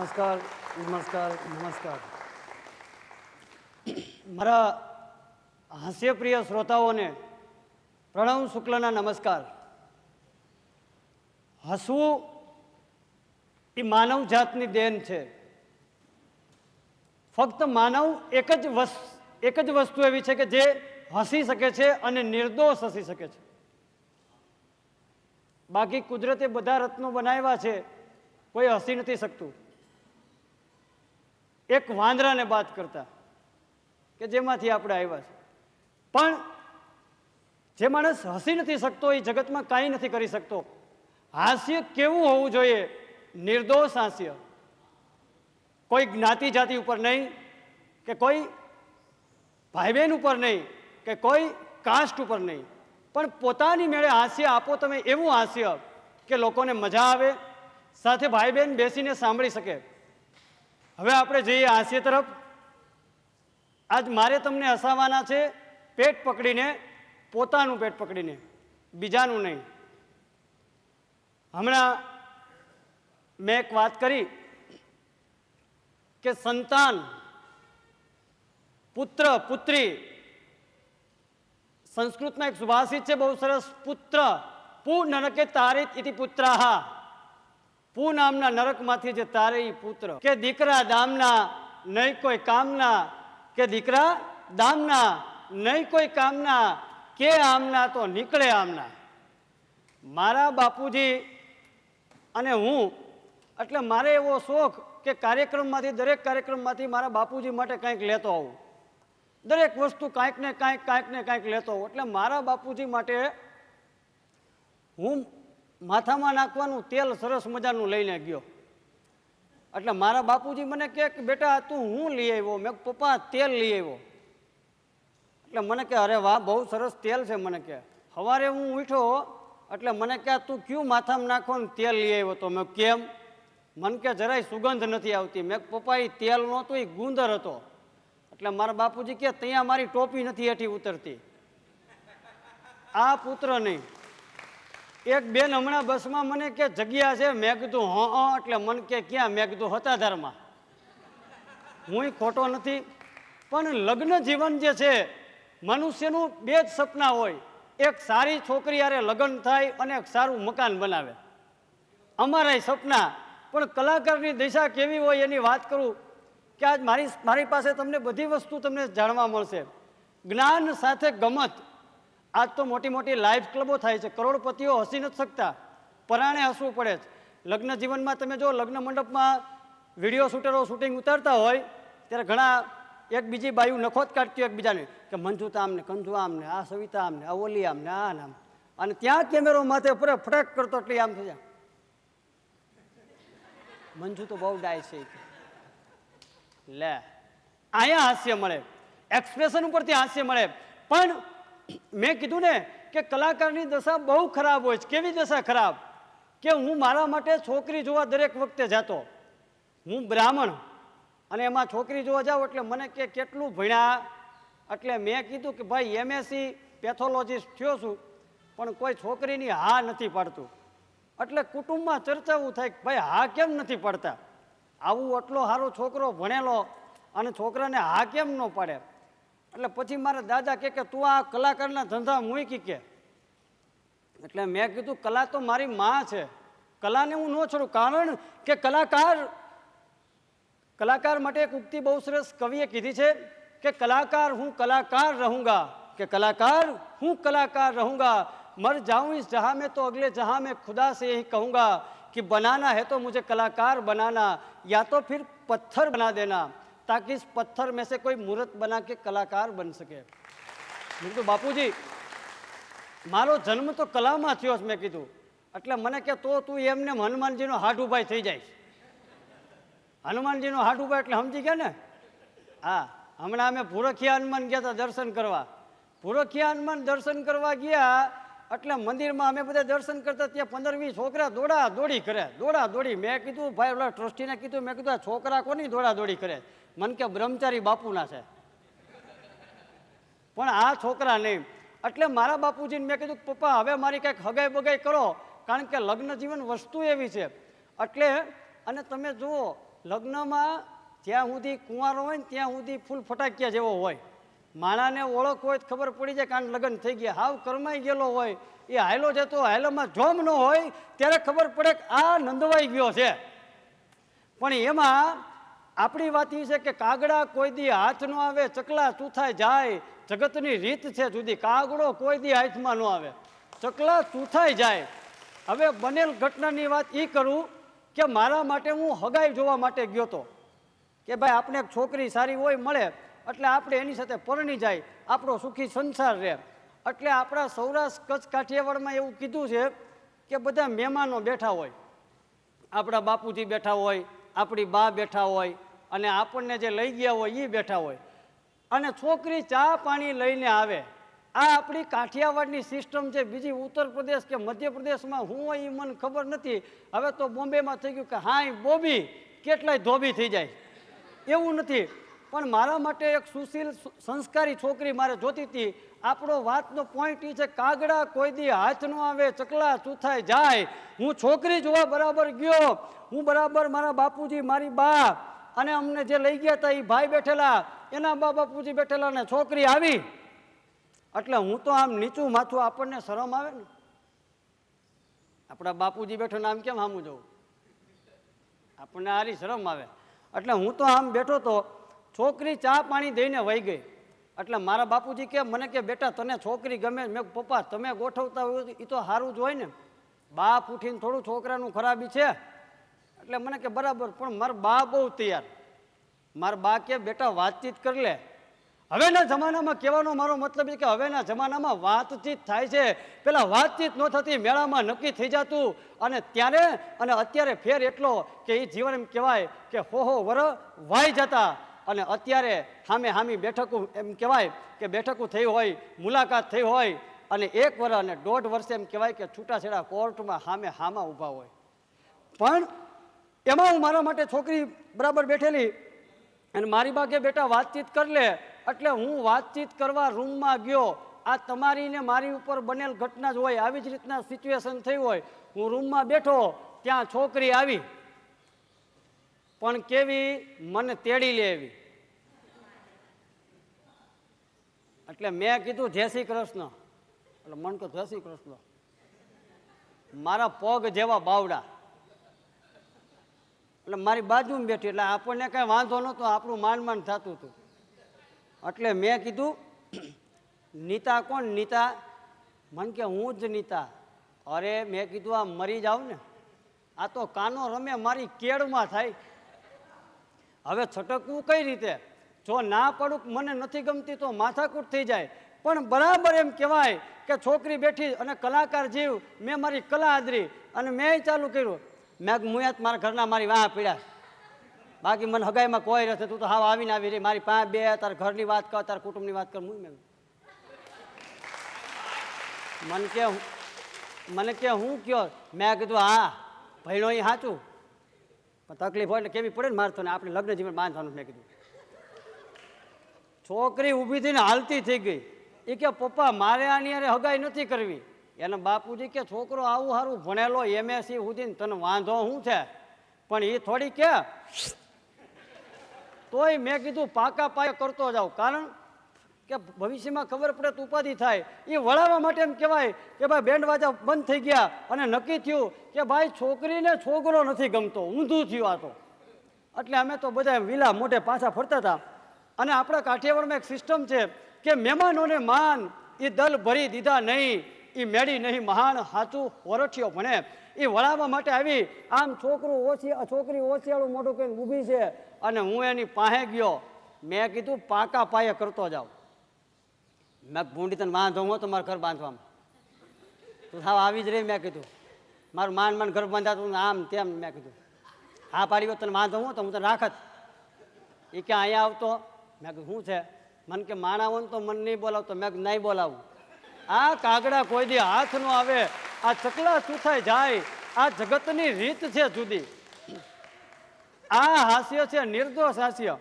નમસ્કાર નમસ્કાર નમસ્કાર. મારા હાસ્યપ્રિય શ્રોતાઓને પ્રણવ શુક્લના નમસ્કાર. હસવું એ માનવ જાતની દેન છે. ફક્ત માનવ એક જ વસ્તુ એવી છે કે જે હસી શકે છે અને નિર્દોષ હસી શકે છે. બાકી કુદરતે બધા રત્નો બનાવ્યા છે, કોઈ હસી નથી શકતું, એક વાંદરાને બાદ કરતા કે જેમાંથી આપણે આવ્યા છે. પણ જે માણસ હસી નથી શકતો એ જગતમાં કાંઈ નથી કરી શકતો. હાસ્ય કેવું હોવું જોઈએ? નિર્દોષ હાસ્ય, કોઈ જ્ઞાતિ જાતિ ઉપર નહીં, કે કોઈ ભાઈ બહેન ઉપર નહીં, કે કોઈ કાસ્ટ ઉપર નહીં, પણ પોતાની મેળે હાસ્ય આપો તમે. એવું હાસ્ય કે લોકોને મજા આવે, સાથે ભાઈ બહેન બેસીને સાંભળી શકે. હવે આપણે જઈએ હાસ્ય તરફ. આજ મારે તમને હસાવવાના છે પેટ પકડીને, પોતાનું પેટ પકડીને, બીજાનું નહીં. હમણાં મેં એક વાત કરી કે સંતાન, પુત્ર પુત્રી, સંસ્કૃતમાં એક સુભાષિત છે બહુ સરસ, પુત્ર પુ નરકે તારિત ઇતિ પુત્રાહા. પુ નામના નરકમાંથી જે તારે ઈ પુત્ર. કે દીકરા દામના નહીં કોઈ કામના, કે દીકરા દામના નહીં કોઈ કામના, કે આમના તો નીકળે આમના. મારા બાપુજી અને હું, એટલે મારે એવો શોખ કે કાર્યક્રમમાંથી, દરેક કાર્યક્રમમાંથી મારા બાપુજી માટે કંઈક લેતો આવું. દરેક વસ્તુ કાંઈક ને કાંઈક લેતો હોઉં. એટલે મારા બાપુજી માટે હું માથામાં નાખવાનું તેલ સરસ મજાનું લઈને ગયો. એટલે મારા બાપુજી મને કહે કે બેટા તું હું લઈ આવ્યો? મેં પપ્પા તેલ લઈ આવ્યો. એટલે મને કહે અરે વાહ, બહુ સરસ તેલ છે. મને કહે સવારે હું ઉઠ્યો એટલે મને કહે તું ક્યું માથામાં નાખવાનું તેલ લઈ આવ્યો? તો મેં કેમ? મને કે જરાય સુગંધ નથી આવતી. મેં પપ્પા એ તેલ નહોતું, એ ગુંદર હતો. એટલે મારા બાપુજી કે ત્યાં મારી ટોપી નથી હેઠી ઉતરતી. આ પુત્ર નહીં. એક બેન હમણાં બસમાં મને કે જગ્યા છે? મેં કીધું હા. એટલે મને કે ક્યાં? મેં કીધું હતાધારમાં. હું ખોટો નથી. પણ લગ્ન જીવન જે છે, મનુષ્યનું બે જ સપના હોય. એક સારી છોકરી હારે લગ્ન થાય અને એક સારું મકાન બનાવે. અમારા સપના. પણ કલાકારની દિશા કેવી હોય એની વાત કરું કે આજ મારી પાસે તમને બધી વસ્તુ તમને જાણવા મળશે. જ્ઞાન સાથે ગમત. આજ તો મોટી મોટી લાઈવ ક્લબો થાય છે, કરોડપતિઓ હસી નથી શકતા, પરાણે હસવું પડે છે. લગ્ન જીવનમાં તમે જો લગ્ન મંડપમાં વિડીયો શૂટરો શૂટિંગ ઉતારતા હોય ત્યારે ઘણા એક બીજી બાયુ નખોત કાઢતી હોય એકબીજાને કે મંજુતા આમને, કંજુ આમને, આ સવિતા આમને, આ ઓલી આમને, આ નામ. અને ત્યાં કેમેરો માથે ફટક કરતો એટલે આમ થઈ જાય, મંજુ તો બહુ ડાય છે. લે, અહીંયા હાસ્ય મળે, એક્સપ્રેશન ઉપરથી હાસ્ય મળે. પણ મેં કીધું ને કે કલાકારની દશા બહુ ખરાબ હોય છે. કેવી દશા ખરાબ? કે હું મારા માટે છોકરી જોવા દરેક વખતે જતો. હું બ્રાહ્મણ અને એમાં છોકરી જોવા જાઉં એટલે મને કે કેટલું ભણ્યા? એટલે મેં કીધું કે ભાઈ એમએસસી પેથોલોજીસ્ટ થયો છું, પણ કોઈ છોકરીની હા નથી પાડતું. એટલે કુટુંબમાં ચર્ચાવું થાય કે ભાઈ હા કેમ નથી પાડતા? આવું આટલો સારો છોકરો ભણેલો અને છોકરાને હા કેમ ન પાડે? એટલે પછી મારા દાદા કે તું આ કલાકારના ધંધા મૂકી કે. એટલે મેં કીધું કલા તો મારી માં છે, કલાને હું ન છોડું. કારણ કે કલાકાર માટે એક ઉક્તિ બહુ સરસ કવિએ કીધી છે કે કલાકાર હું કલાકાર રહુંગા, કે કલાકાર હું કલાકાર રહુંગા, मर जाऊं इस जहां में तो अगले जहां में खुदा से यही कहूंगा कि बनाना है तो मुझे कलाकार बनाना, या तो फिर पत्थर बना देना ताकि इस पत्थर में से कोई मूर्त बना के कलाकार बन सके. મેં કીધું બાપુજી મારો જન્મ તો કલામાં થયો છે. મેં કીધું એટલે મને કે તો તું એમને હનુમાનજીનો હાથ ઉભાઈ થઈ જાય. હનુમાનજીનો હાથ ઉભાઈ એટલે સમજી ગયા ને? હા, હમણાં અમે ભૂરખિયા હનુમાન ગયા હતા દર્શન કરવા. ભૂરખિયા હનુમાન દર્શન કરવા ગયા એટલે મંદિરમાં અમે બધા દર્શન કરતા, ત્યાં 15-20 છોકરા દોડા દોડી. મેં કીધું ભાઈ ઓલા ટ્રસ્ટીને કીધું, મેં કીધું આ છોકરા કોની દોડા દોડી કરે? મને કે બ્રહ્મચારી બાપુના છે, પણ આ છોકરા નહીં. એટલે મારા બાપુજીને મેં કીધું પપ્પા હવે મારી કંઈક હગાઈ બગાઈ કરો, કારણ કે લગ્ન જીવન વસ્તુ એવી છે. એટલે અને તમે જુઓ લગ્નમાં જ્યાં સુધી કુંવારો હોય ને ત્યાં સુધી ફૂલ ફટાકિયા જેવો હોય. માણાને ઓળખ હોય તો ખબર પડી જાય કે આને લગ્ન થઈ ગયા. હાવ કરમાઈ ગયેલો હોય એ હાયલો જતો હાયલોમાં જોમ ન હોય ત્યારે ખબર પડે કે આ નંદવાઈ ગયો છે. પણ એમાં આપણી વાત એ છે કે કાગડા કોઈ દી હાથ ન આવે, ચકલા ચૂથાઈ જાય. જગતની રીત છે જુદી. કાગડો કોઈ દી હાથમાં ન આવે, ચકલા ચૂથાઈ જાય. હવે બનેલ ઘટનાની વાત એ કરું કે મારા માટે હું હગાઈ જોવા માટે ગયો હતો કે ભાઈ આપણે એક છોકરી સારી હોય મળે એટલે આપણે એની સાથે પરણી જાય, આપણો સુખી સંસાર રહે. એટલે આપણા સૌરાષ્ટ્ર કચ્છ કાઠિયાવાડમાં એવું કીધું છે કે બધા મહેમાનો બેઠા હોય, આપણા બાપુજી બેઠા હોય, આપણી બા બેઠા હોય અને આપણને જે લઈ ગયા હોય એ બેઠા હોય અને છોકરી ચા પાણી લઈને આવે. આ આપણી કાઠિયાવાડની સિસ્ટમ છે. બીજી ઉત્તર પ્રદેશ કે મધ્યપ્રદેશમાં હું હોય એ મને ખબર નથી. હવે તો બોમ્બેમાં થઈ ગયું કે હાય બોબી કેટલાય ધોબી થઈ જાય, એવું નથી. પણ મારા માટે એક સુશીલ સંસ્કારી છોકરી મારે જોતી હતી. આપણો વાતનો પોઈન્ટ એ છે કાગડા કોઈ દી હાથ ન આવે, ચકલા ચૂથાઈ જાય. હું છોકરી જોવા બરાબર ગયો. હું બરાબર મારા બાપુજી, મારી બા અને અમને જે લઈ ગયા હતા એ ભાઈ બેઠેલા, એના બા બાપુજી બેઠેલા ને છોકરી આવી. એટલે હું તો આમ નીચું માથું, આપણને શરમ આવે ને. આપણા બાપુજી બેઠો ને આમ કેમ સામું જવું, આપણને આરી શરમ આવે. એટલે હું તો આમ બેઠો તો છોકરી ચા પાણી દઈને વહી ગઈ. એટલે મારા બાપુજી કે મને કે બેટા તને છોકરી ગમે? મેં પપ્પા તમે ગોઠવતા હોય એ તો સારું જ હોય ને, બાપ ઉઠીને થોડું છોકરાનું ખરાબી છે. એટલે મને કે બરાબર. પણ મારા બા બહુ તૈયાર. મારા બા કે બેટા વાતચીત કરી લે. હવેના જમાનામાં કહેવાનો મારો મતલબ એ કે હવેના જમાનામાં વાતચીત થાય છે. પેલા વાતચીત ન થતી, મેળામાં નક્કી થઈ જતું. અને ત્યારે અને અત્યારે ફેર એટલો કે એ જીવન એમ કહેવાય કે હો વર વાઈ જતા. અને અત્યારે સામે સામી બેઠકું એમ કહેવાય કે બેઠકું થઈ હોય, મુલાકાત થઈ હોય અને 1 વર્ષ અને 1.5 વર્ષે એમ કહેવાય કે છૂટાછેડા કોર્ટમાં સામે હામાં ઊભા હોય. પણ એમાં હું મારા માટે છોકરી બરાબર બેઠેલી અને મારી બાગે બેટા વાતચીત કરી લે. એટલે હું વાતચીત કરવા રૂમમાં ગયો. આ તમારી ને મારી ઉપર બનેલ ઘટના જ હોય, આવી જ રીતના સિચ્યુએશન થઈ હોય. હું રૂમમાં બેઠો, ત્યાં છોકરી આવી. પણ કેવી, મને તેડી લે એવી. એટલે મેં કીધું જય શ્રી કૃષ્ણ. એટલે મન કહે જય શ્રી કૃષ્ણ. મારા પગ જેવા બાવડા. એટલે મારી બાજુમાં બેઠી. એટલે આપણને કઈ વાંધો નહોતો, આપણું માંડ થતું હતું. એટલે મેં કીધું નીતા કોણ? નીતા? મને કે હું જ નીતા. અરે મેં કીધું આ મરી જાવ ને, આ તો કાનો રમે મારી કેળમાં થાય. હવે છટકવું કઈ રીતે? જો ના પડું મને નથી ગમતી તો માથાકૂટ થઈ જાય. પણ બરાબર એમ કહેવાય કે છોકરી બેઠી અને કલાકાર જીવ, મેં મારી કલા આદરી અને મેં ચાલુ કર્યું. મેં મુયાત મારા ઘરના મારી વાહ પીડ્યા, બાકી મને હગાઈમાં કોઈ રહેશે. તું તો હાવ આવીને આવી રહી મારી પાસે બે, તાર ઘરની વાત કર, તાર કુટુંબની વાત કર. મને કે હું કયો? મેં કીધું હા ભણ્યો એ સાચું, પણ તકલીફ હોય એટલે કેવી પડે ને મારે તો, આપણે લગ્ન જીવન બાંધવાનું. મેં કીધું. છોકરી ઊભી થઈને હાલતી થઈ ગઈ. એ કે પપ્પા મારે આની અરે હગાઈ નથી કરવી. એના બાપુજી કે છોકરો આવું સારું ભણેલો MSc સુધી, તને વાંધો શું છે? પણ એ થોડી કે તોય મેં કીધું પાકા પાયે કરતો જાઉં, કારણ કે ભવિષ્યમાં ખબર પડે તો ઉપાધિ થાય. એ વળાવવા માટે એમ કહેવાય કે ભાઈ બેન્ડ વાજા બંધ થઈ ગયા અને નક્કી થયું કે ભાઈ છોકરીને છોકરો નથી ગમતો, ઊંધું થયું આ તો. એટલે અમે તો બધા વિલા મોઢે પાછા ફરતા હતા. અને આપણા કાઠિયાવાડમાં એક સિસ્ટમ છે કે મહેમાનોને માન એ દલ ભરી દીધા નહીં, એ મેળી નહીં મહાન હાચું વરઠિયો ભણે. એ વળાવવા માટે આવી. આમ છોકરી ઓછિયાળું મોઢું કહીને ઊભી છે અને હું એની પાસે ગયો. મેં કીધું પાકા પાયે કરતો જાઉં. મેં ભૂંડી તને વાંધો હું તમારું ઘર બાંધવામાં, તું સાવ આવી જ રહી. મેં કીધું મારું માંડ ઘર બાંધાતું આમ તેમ. મેં કીધું હા પાડી તને વાંધો હું તો હું તને રાખત. એ કે અહીંયા આવતો. મેં કીધું શું છે? મને કે માણા હોય ને તો મને નહીં બોલાવતો. મેં નહીં બોલાવું. આ કાગડા કોઈ દી હાથ ન આવે, આ ચકલા ચૂથાઈ જાય. આ જગતની રીત છે જુદી. આ હાસ્ય છે નિર્દોષ હાસ્ય.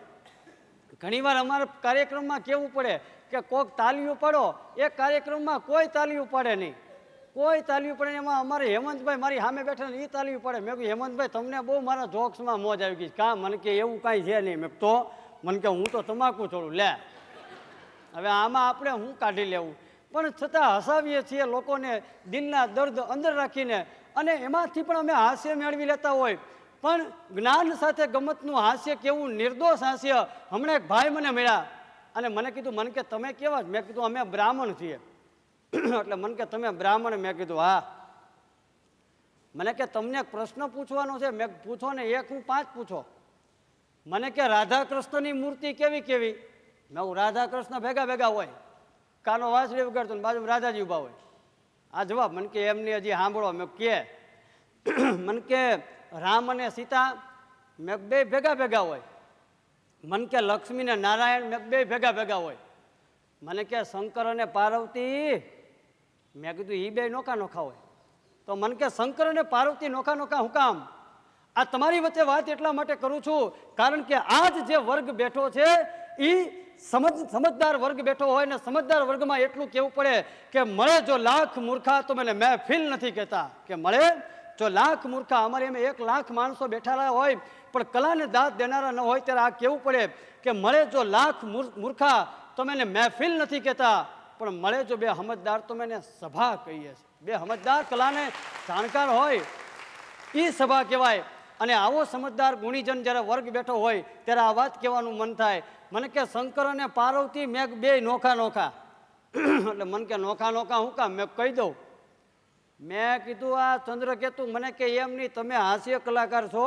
ઘણીવાર અમારા કાર્યક્રમમાં કેવું પડે કે કોક તાલીઓ પાડો, એ કાર્યક્રમમાં કોઈ તાલીઓ પાડે નહીં. કોઈ તાલવી પડે ને એમાં અમારે હેમંતભાઈ મારી સામે બેઠા ને એ તાલવી પડે. મેં કહ્યું હેમંતભાઈ તમને બહુ મારા જોક્સમાં મોજ આવી ગઈ. કાં મને કે એવું કાંઈ છે નહીં. મેં તો મને કે હું તો તમાકુ છોડું લે. હવે આમાં આપણે શું કાઢી લેવું? પણ છતાં હસાવીએ છીએ લોકોને દિલના દર્દ અંદર રાખીને, અને એમાંથી પણ અમે હાસ્ય મેળવી લેતા હોય. પણ જ્ઞાન સાથે ગમતનું હાસ્ય કેવું નિર્દોષ હાસ્ય. હમણાં એક ભાઈ મને મળ્યા અને મને કીધું મને કે તમે કેવા? મેં કીધું અમે બ્રાહ્મણ છીએ. એટલે મને કે તમે બ્રાહ્મણ? મેં કીધું હા. મને કે તમને પ્રશ્ન પૂછવાનો છે? મેં પૂછો ને, એક હું 5 પૂછો. મને કે રાધા કૃષ્ણની મૂર્તિ કેવી કેવી? મેં હું રાધા કૃષ્ણ ભેગા ભેગા હોય, કાનો વાંસળી વગાડતો ને બાજુ રાધાજી ઉભા હોય. આ જવાબ. મને કે એમની હજી સાંભળો. મેં કે મને કે રામ અને સીતા મેં બે ભેગા ભેગા હોય. મને કે લક્ષ્મી ને નારાયણ મેં બે ભેગા ભેગા હોય. મને કે શંકર અને પાર્વતી, મેં કીધું એ બે નોખા નોખા હોય. તો મને કે શંકર અને પાર્વતી નોખા નોખા હું કામ? આ તમારી વચ્ચે વાત એટલા માટે કરું છું કારણ કે આજ જે વર્ગ બેઠો છે એ સમજદાર વર્ગ બેઠો હોય ને સમજદાર વર્ગમાં એટલું કહેવું પડે કે મળે જો લાખ મૂર્ખા તો મને મહેફિલ નથી કહેતા. કે મળે જો લાખ મૂર્ખા. અમારે એમ 1 લાખ માણસો બેઠેલા હોય પણ કલાને દાદ દેનારા ન હોય ત્યારે આ કહેવું પડે કે મળે જો લાખ મૂર્ખા તો મેં મહેફિલ નથી કહેતા, પણ મળે જો બે સમજદાર તો મેં સભા કહીએ છીએ. બે સમજદાર કલાને જાણકાર હોય એ સભા કહેવાય. અને આવો સમજદાર ગુણીજન જ્યારે વર્ગ બેઠો હોય ત્યારે આ વાત કહેવાનું મન થાય. મને કે શંકર અને પાર્વતી મેં બે નોખા નોખા. એટલે મને કે નોખા નોખા હું કામ? મેં કહી દઉં. મેં કીધું આ ચંદ્રકેતુ. મને કે એમ નહીં, તમે હાસ્ય કલાકાર છો,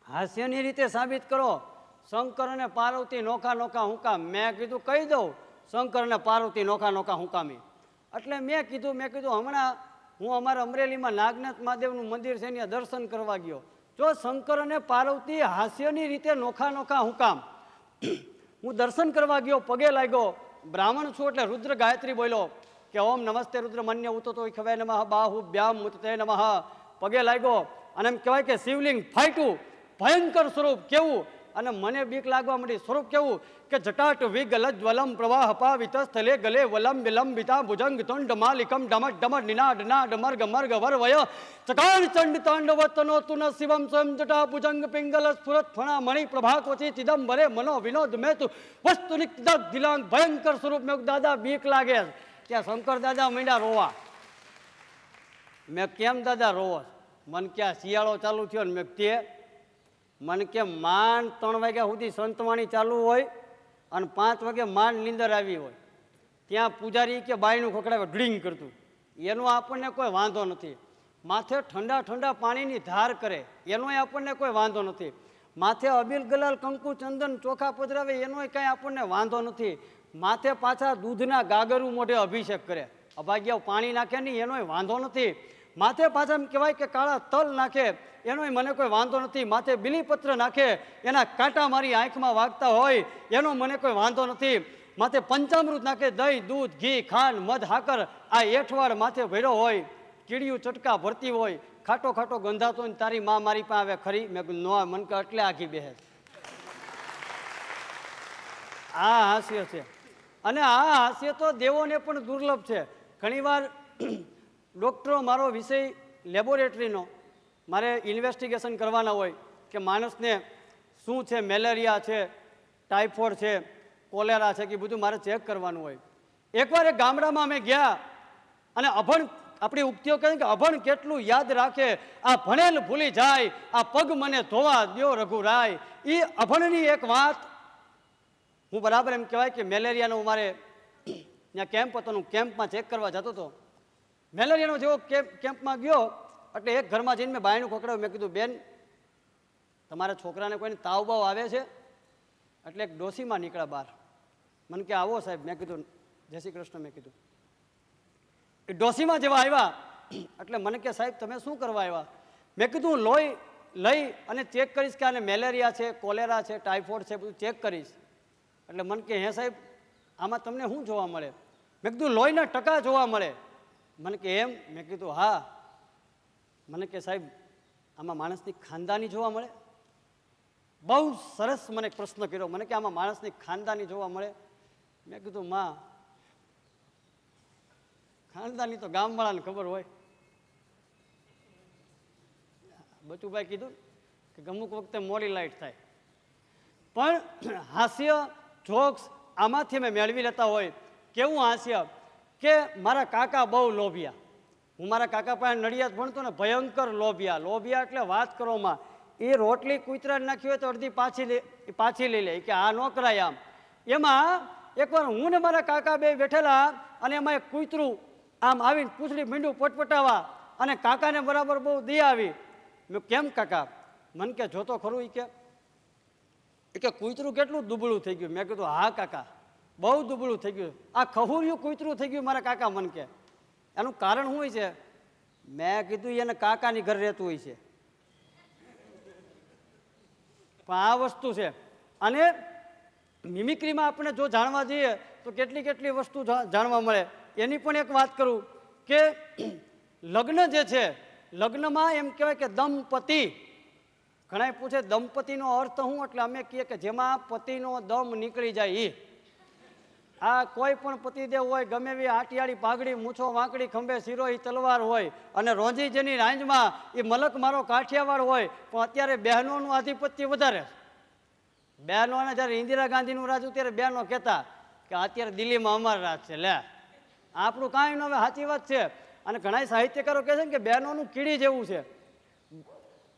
હાસ્યની રીતે સાબિત કરો. શંકર અને પાર્વતી નોખા નોખા હું કામ? મેં કીધું કહી દઉં. શંકર અને પાર્વતી નોખા નોખા હું કામી? એટલે મેં કીધું હમણાં હું અમારા અમરેલીમાં નાગનાથ મહાદેવનું મંદિર છે ત્યાં દર્શન કરવા ગયો. જો શંકર અને પાર્વતી હાસ્યની રીતે નોખા નોખા હું કામ? હું દર્શન કરવા ગયો, પગે લાગ્યો, બ્રાહ્મણ છું એટલે રુદ્ર ગાયત્રી બોલ્યો કે ઓમ નમસ્તે રુદ્ર મન્ય ઉતો તો ખવે નમઃ બાહુ બ્યામ મુતતે નમઃ. પગે લાગ્યો અને એમ કહેવાય કે શિવલિંગ ફાટ્યું. ભયંકર સ્વરૂપ કેવું? અને મને બીક લાગવા માંડી. સ્વરૂપ કેવું કે જટાટ વિગલજ વલમ પ્રવાહ પાવિત સ્થલે ગલે વલમ વિલંબિતા ભુજંગ તુંડ માલિકમ ડમટ ડમટ નિનાદ નાદ મર્ગ મર્ગ વરવય ચકાણ ચંડ તાંડવ તનો તુન શિવમ સ્વયં જટા ભુજંગ પિંગલ સ્ફુરત ફણા મણિ પ્રભાકોચી ચિદમ્બરે મનો વિનોદ મેતુ વસ્તુ નિકદક દિલાંગ. ભયંકર સ્વરૂપ. મેં દાદા બીક લાગે. ત્યાં શંકર દાદા માંડ્યા રોવા. મેં કેમ દાદા રોવો? મને ક્યાં શિયાળો ચાલુ થયો ને? મેં તે મને કે માંડ 3 વાગ્યા સુધી સંતવાણી ચાલુ હોય અને 5 વાગે માંડ નીંદર આવી હોય. ત્યાં પૂજારી કે બાયનું ખોખડાવે ડ્રિંક કરતું. એનો આપણને કોઈ વાંધો નથી. માથે ઠંડા ઠંડા પાણીની ધાર કરે એનોય આપણને કોઈ વાંધો નથી. માથે અબીલ ગલાલ કંકુ ચંદન ચોખા પધરાવે એનોય કાંઈ આપણને વાંધો નથી. માથે પાછા દૂધના ગાગરું મોઢે અભિષેક કરે, અભાગ્યાઓ પાણી નાખે નહીં એનોય વાંધો નથી. માથે પાછા એમ કહેવાય કે કાળા તલ નાખે એનોય મને કોઈ વાંધો નથી. માથે બીલીપત્ર નાખે એના કાંટા મારી આંખમાં વાગતા હોય એનો મને કોઈ વાંધો નથી. માથે પંચામૃત નાખે, દહીં દૂધ ઘી ખાંડ મધ હાકર આ એઠવાડ માથે ભર્યો હોય, કીડિયું ચટકા ભરતી હોય, ખાટો ખાટો ગંધાતો હોય, તારી માં મારી પાસે આવે ખરી? મેં કીધું નો. મન કે એટલે આખી બેહે. આ હાસ્ય છે. અને આ હાસ્ય તો દેવોને પણ દુર્લભ છે. ઘણીવાર ડૉક્ટરો મારો વિષય લેબોરેટરીનો મારે ઇન્વેસ્ટિગેશન કરવાના હોય કે માણસને શું છે, મેલેરિયા છે, ટાઇફોઇડ છે, કોલેરા છે કે બધું મારે ચેક કરવાનું હોય. એકવાર એક ગામડામાં અમે ગયા અને અભણ આપણી ઉક્તિઓ કહે કે અભણ કેટલું યાદ રાખે, આ ભણેલ ભૂલી જાય, આ પગ મને ધોવા દ્યો રઘુરાય. એ અભણની એક વાત હું બરાબર એમ કહેવાય કે મેલેરિયાનો મારે ત્યાં કેમ્પ હતો, હું કેમ્પમાં ચેક કરવા જતો હતો. મેલેરિયાનો જેવો કેમ્પમાં ગયો એટલે એક ઘરમાં જઈને મેં બાયણું ખોખડાવ્યું. મેં કીધું બેન તમારા છોકરાને કોઈને તાવ બાવ આવે છે? એટલે એક ડોસીમાં નીકળ્યા બહાર. મને કે આવો સાહેબ. મેં કીધું જય શ્રી કૃષ્ણ. મેં કીધું એ ડોસીમાં જેવા આવ્યા એટલે મને કે સાહેબ તમે શું કરવા આવ્યા? મેં કીધું લોહી લઈ અને ચેક કરીશ કે આને મેલેરિયા છે, કોલેરા છે, ટાઇફોઇડ છે, બધું ચેક કરીશ. એટલે મને કે હે સાહેબ આમાં તમને શું જોવા મળે? મેં કીધું લોહીના ટકા જોવા મળે. મને કે એમ? મેં કીધું હા. મને કે સાહેબ આમાં માણસની ખાનદાની જોવા મળે? બહુ સરસ મને પ્રશ્ન કર્યો. મને કે આમાં માણસની ખાનદાની જોવા મળે? મેં કીધું માં ખાનદાની તો ગામવાળાને ખબર હોય. બચુભાઈ કીધું કે અમુક વખતે મોડી લાઈટ થાય, પણ હાસ્ય જોક્સ આમાંથી અમે મેળવી લેતા હોય. કેવું હાસ્ય કે મારા કાકા બહુ લોભિયા. હું મારા કાકા પાસે નડિયાદ ભણતો ને, ભયંકર લોભિયા. લોભિયા એટલે વાત કરવામાં, એ રોટલી કૂતરા નાખી હોય તો અડધી પાછી લઈ લે કે આ ન કરાય આમ. એમાં એકવાર હું ને મારા કાકા બે બેઠેલા અને એમાં એક કૂતરું આમ આવીને પૂંછડી મીંડું પટપટાવા અને કાકાને બરાબર બહુ દયા આવી. મેં કેમ કાકા? મન કે જોતો ખરું એ કે કૂતરું કેટલું દુબળું થઈ ગયું. મેં કીધું હા કાકા, બહુ દુબળું થઈ ગયું, આ ખહુરિયું કૂતરું થઈ ગયું મારા કાકા. મન કે એનું કારણ શું હોય છે? મેં કીધું એને કાકાની ઘર રહેતું હોય છે. પણ આ વસ્તુ છે. અને મિમિક્રીમાં આપણે જો જાણવા જઈએ તો કેટલી વસ્તુ જાણવા મળે. એની પણ એક વાત કરું કે લગ્ન જે છે, લગ્નમાં એમ કહેવાય કે દંપતિ. ઘણા પૂછે દંપતિનો અર્થ શું? એટલે અમે કહીએ કે જેમાં પતિનો દમ નીકળી જાય એ. આ કોઈ પણ પતિદેવ હોય, ગમે એવી આટિયાળી પાઘડી, મૂછો વાંકડી, ખંભે શિરોહી તલવાર હોય અને રોજી જેની રાંજમાં એ મલક મારો કાઠિયાવાડ હોય. પણ અત્યારે બહેનોનું આધિપત્ય વધારે. બહેનોને જ્યારે ઇન્દિરા ગાંધીનું રાજ ત્યારે બહેનો કહેતા કે અત્યારે દિલ્હીમાં અમાર રાજ છે. લે, આપણું કાંઈ ન હવે સાચી વાત છે. અને ઘણા સાહિત્યકારો કહે છે કે બહેનોનું કીડી જેવું છે.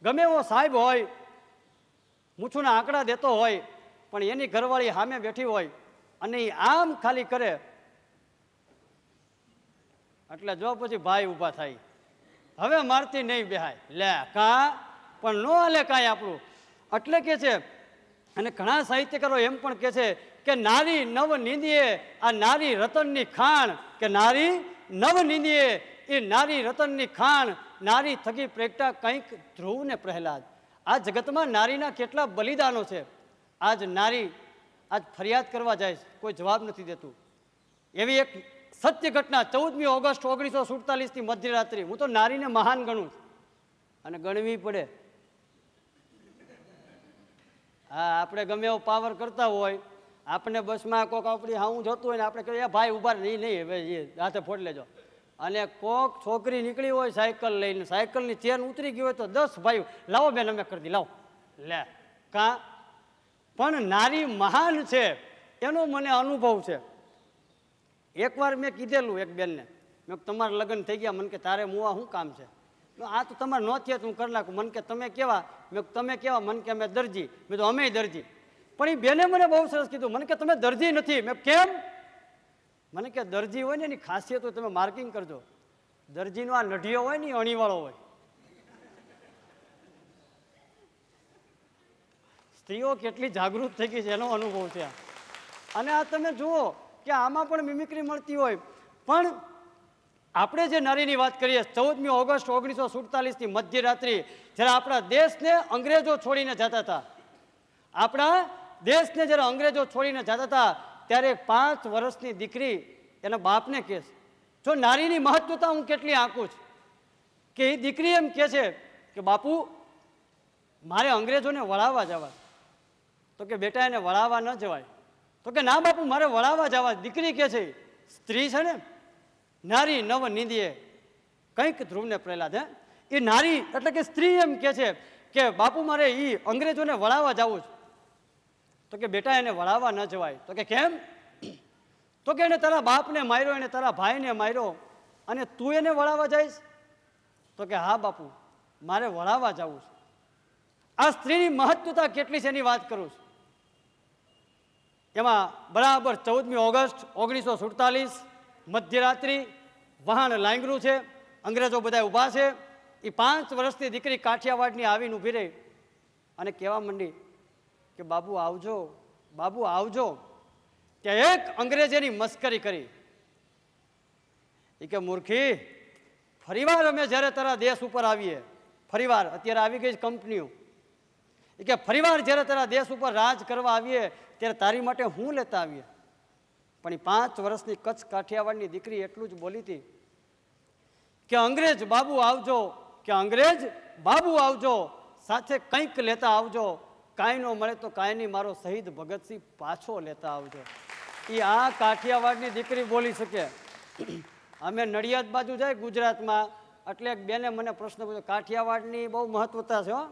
ગમે એવો સાહેબ હોય, મૂછુના આંકડા દેતો હોય, પણ એની ઘરવાળી સામે બેઠી હોય અને એ આમ ખાલી કરે એટલે જો પછી ભાઈ ઊભા થાય, હવે મારથી નહીં બેહાય. લે કા પણ નો હાલે કાંઈ આપણું. એટલે કે છે. અને ઘણા સાહિત્યકારો એમ પણ કહે છે કે નારી નવ નિંદીએ આ નારી રતનની ખાણ, કે નારી નવ નિંદીએ એ નારી રતનની ખાણ, નારી થકી પ્રેગટા કંઈક ધ્રુવ ને પ્રહલાદ. આ જગતમાં નારીના કેટલા બલિદાનો છે. આજ નારી આજ ફરિયાદ કરવા જાય છે, કોઈ જવાબ નથી દેતું. એવી એક સત્ય ઘટના 14મી ઓગસ્ટ 1947ની મધ્યરાત્રિ. હું તો નારીને મહાન ગણું અને ગણવી પડે. હા, આપણે ગમે એવો પાવર કરતા હોય, આપણે બસમાં કોક આપણી હું જોતું હોય ને આપણે કહીએ ભાઈ ઉભા નહીં હવે એ હાથે ફોડ લેજો. અને કોક છોકરી નીકળી હોય સાયકલ લઈને, સાયકલની ચેન ઉતરી ગઈ હોય તો 10 ભાઈ લાવો બેન અમે કરી દી, લાવો. લે કાં પણ નારી મહાન છે એનો મને અનુભવ છે. એકવાર મેં કીધેલું એક બેનને, મેં તમારા લગ્ન થઈ ગયા, મને કે તારે મુવા શું કામ છે? આ તો તમારે ન થયા હું કરી નાખું. મને કે તમે કેવા? મેં તમે કેવા? મને કે અમે દરજી. મેં તો અમે દરજી. પણ એ બેને મને બહુ સરસ કીધું. મને કે તમે દરજી નથી. મેં કેમ? મને કે દરજી હોય ને એની ખાસિયત હોય, તમે માર્કિંગ કરજો. દરજીનો આ નઢિયો હોય ને અણીવાળો હોય. સ્ત્રીઓ કેટલી જાગૃત થઈ ગઈ છે એનો અનુભવ છે. અને આ તમે જુઓ કે આમાં પણ મિમિક્રી મળતી હોય. પણ આપણે જે નારીની વાત કરીએ, 14મી ઓગસ્ટ 1947ની મધ્યરાત્રિ, જ્યારે આપણા દેશને અંગ્રેજો છોડીને જતા હતા, આપણા દેશને જ્યારે અંગ્રેજો છોડીને જતા હતા, ત્યારે 5 વર્ષની દીકરી એના બાપને કહે છે. જો નારીની મહત્વતા હું કેટલી આંકું છું કે એ દીકરી એમ કહે છે કે બાપુ મારે અંગ્રેજોને વળાવવા જવા. તો કે બેટા એને વળાવવા ન જવાય. તો કે ના બાપુ મારે વળાવવા જવા. દીકરી કહે છે, સ્ત્રી છે ને, નારી નવ નિંદીએ કંઈક ધ્રુવને પ્રહલાદ. એ નારી એટલે કે સ્ત્રી એમ કહે છે કે બાપુ મારે એ અંગ્રેજોને વળાવવા જવું છે. તો કે બેટા એને વળાવવા ન જવાય. તો કે કેમ? તો કે એને તારા બાપને માર્યો, એને તારા ભાઈને માર્યો અને તું એને વળાવવા જઈશ? તો કે હા બાપુ મારે વળાવવા જવું છે. આ સ્ત્રીની મહત્વતા કેટલી છે એની વાત કરું છું. એમાં બરાબર 14મી ઓગસ્ટ 1947 મધ્યરાત્રિ, વહાણ લાંગરું છે, અંગ્રેજો બધા ઊભા છે. એ 5 વર્ષની દીકરી કાઠિયાવાડની આવીને ઊભી રહી અને કહેવા માંડી કે બાબુ આવજો, બાબુ આવજો. ત્યાં એક અંગ્રેજેની મસ્કરી કરી. એ કે મૂર્ખી, ફરીવાર અમે જ્યારે તારા દેશ ઉપર આવીએ, ફરીવાર અત્યારે આવી ગઈ કંપનીઓ, એ કે ફરીવાર જ્યારે તારા દેશ ઉપર રાજ કરવા આવીએ ત્યારે તારી માટે હું લેતા આવીએ. પણ એ 5 વર્ષની કચ્છ કાઠિયાવાડની દીકરી એટલું જ બોલી હતી કે અંગ્રેજ બાબુ આવજો, કે અંગ્રેજ બાબુ આવજો, સાથે કંઈક લેતા આવજો, કાંઈ ન મળે તો કાંઈ નહીં, મારો શહીદ ભગતસિંહ પાછો લેતા આવજો. એ આ કાઠિયાવાડની દીકરી બોલી શકે. અમે નડિયાદ બાજુ જાય ગુજરાતમાં, એટલે એક બેને મને પ્રશ્ન પૂછ્યો, કાઠિયાવાડની બહુ મહત્વતા છે હો,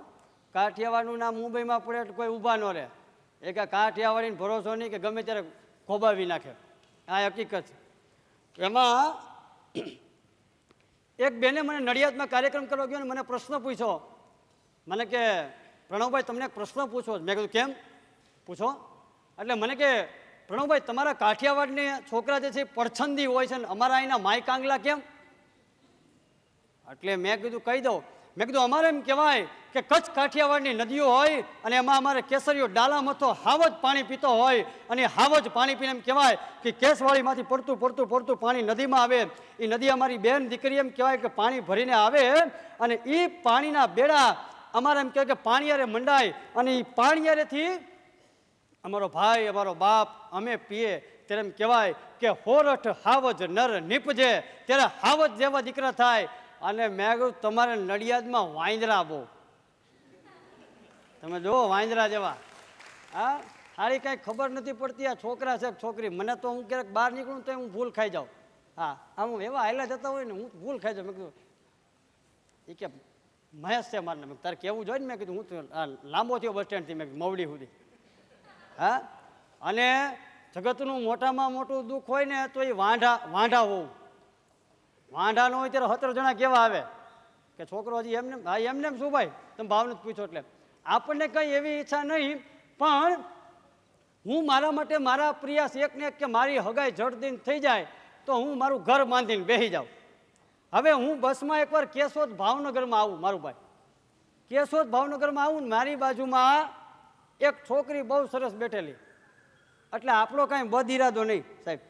કાઠિયાવાડનું નામ મુંબઈમાં પડે એટલે કોઈ ઊભા ન રહે, એ કે કાઠિયાવાડીને ભરોસો નહીં કે ગમે ત્યારે ખોબાવી નાખે, આ હકીકત છે. એમાં એક બેને મને નડિયાદમાં કાર્યક્રમ કરવા ગયો ને મને પ્રશ્ન પૂછ્યો, મને કે પ્રણવભાઈ તમને એક પ્રશ્ન પૂછો. મેં કીધું કેમ, પૂછો. એટલે મને કે પ્રણવભાઈ તમારા કાઠિયાવાડની છોકરા જે છે પડછંદી હોય છે ને અમારા અહીંના માય કાંગલા કેમ? એટલે મેં કીધું કહી દઉં. મેં કીધું અમારે એમ કહેવાય કે કચ્છ કાઠિયાવાડની નદીઓ હોય અને એમાં અમારે કેસરીઓ ડાલા મથો હાવ જ પાણી પીતો હોય, અને હાવ જ પાણી પીને એમ કહેવાય કે કેસવાળીમાંથી પડતું પડતું પડતું પાણી નદીમાં આવે. એ નદી અમારી બેન દીકરી એમ કહેવાય કે પાણી ભરીને આવે, અને એ પાણીના બેડા અમારે એમ કહેવાય કે પાણીયારે મંડાય, અને એ પાણીયારેથી અમારો ભાઈ અમારો બાપ અમે પીએ. ત્યારે એમ કહેવાય કે હોરઠ હાવજ નર નીપજે, ત્યારે હાવજ જેવા દીકરા થાય. અને મેં કહ્યું તમારે નડિયાદમાં વાંદરા બહુ, તમે જુઓ વાંદરા જેવા. હા, સારી કાંઈ ખબર નથી પડતી આ છોકરા છે છોકરી. મને તો હું ક્યારેક બહાર નીકળું તો હું ભૂલ ખાઈ જાઉં. હા, આમ એવા હાયલા જતા હોય ને હું ભૂલ ખાઈ જાઉં. મેં કીધું એ કે મહેશ છે મારે, મેં તારે કેવું જોઈએ ને. મેં કીધું હું તો લાંબો થયો બસ સ્ટેન્ડથી, મેં મવડી સુધી. હા, અને જગતનું મોટામાં મોટું દુઃખ હોય ને તો એ વાંઢા હોવું. વાંઢા ન હોય ત્યારે 17 જણા કેવા આવે કે છોકરો હજી એમને, હા એમને શું ભાઈ તમે ભાવ નથી પૂછો. એટલે આપણને કંઈ એવી ઈચ્છા નહીં, પણ હું મારા માટે મારા પ્રયાસ એક ને એક કે મારી હગાઈ જડદીન થઈ જાય તો હું મારું ઘર બાંધીને બેસી જાઉં. હવે હું બસમાં એકવાર કેશોદ ભાવનગરમાં આવું, મારું ભાઈ કેશોદ ભાવનગરમાં આવું ને મારી બાજુમાં એક છોકરી બહુ સરસ બેઠેલી, એટલે આપણો કાંઈ બદ ઈરાદો નહીં સાહેબ.